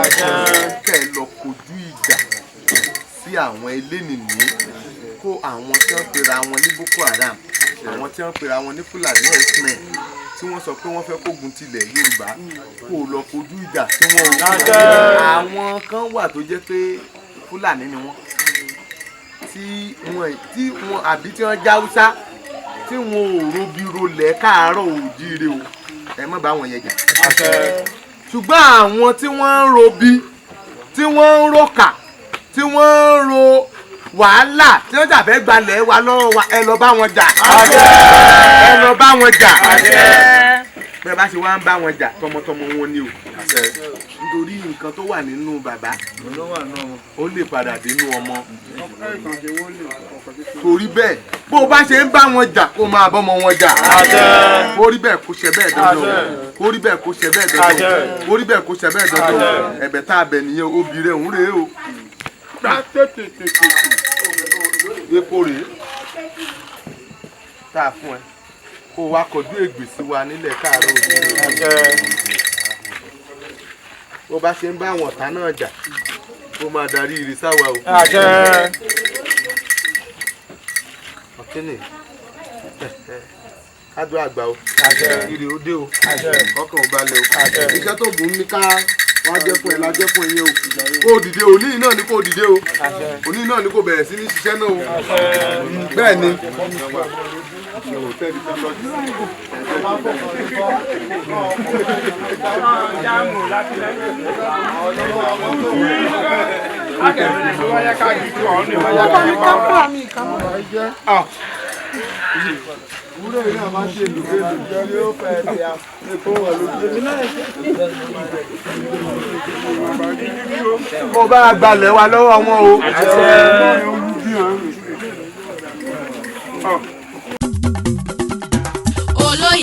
kẹ́ ẹ lọ kojú ìjà sí àwọn elénìní kó àwọn tí wọ́n pera wọn ní Boko Haram àwọn tí wọ́n pera wọn ní Fúlàní ẹ̀sìn tí wọ́n sọ pé wọ́n fẹ́ kógun tilẹ̀ Yorùbá kó lọ kojú ìjà sí wọn o àwọn kan wà tó jẹ́ pé Fúlàní ni wọ́n tí wọ́n àbí tí wọ́n jáwúsá tí wọn ò robi rolẹ̀ káàárọ̀ òjíire o ẹ má bá wọn yẹn jà ṣùgbọ́n àwọn tí wọ́n ń robi tí wọ́n ń roka tí wọ́n ń ro wàhálà tí wọ́n jàfẹ́ gbalẹ̀ wa lọ́wọ́ wa ẹ lọ bá wọn jà ẹ lọ bá wọn jà bẹ́ẹ̀ bá ṣe wá ń bá wọn jà tọmọtọmọ wọn ni o nítorí nǹkan tó wà nínú bàbá ó lè padà dénú ọmọ torí bẹ́ẹ̀ bó o bá ṣe ń bá wọn jà kó máa bọ́mọ wọn jà kó rí bẹ́ẹ̀ kó ṣe bẹ́ẹ̀ dandan kó rí bẹ́ẹ̀ kó ṣe bẹ́ẹ̀ dandan kó rí bẹ́ẹ̀ kó ṣe bẹ́ẹ̀ dandan ẹ̀bẹ̀ tá a bẹ̀ nìyẹn obìnrin òun rèé o epo rèé tá a fún ẹ kó wá kọjú ègbèsí wa nílẹ̀ káàárọ̀ òjíire bó bá ṣe ń bá àwọn ọ̀tá náà jà kó máa darí ìrísà wa o. ọ̀kẹ́nì kádùn àgbà o ìrè ó dé o ọkàn ò balẹ̀ o iṣẹ́ tó gùn ní ká wá jẹ́ fún ẹ la jẹ́ fún ẹyẹ o kó dìde òní náà ni kó dìde o òní náà ni kó bẹ̀rẹ̀ sí ní ṣiṣẹ́ náà o bẹ́ẹ̀ ni. Wúrò yìí náà máa ṣe ìlúgbèlú jẹ́ ní ó fẹ́ ti àpò wọn lójú. Ó bá gbalẹ̀ wa lọ́wọ́ wọn o.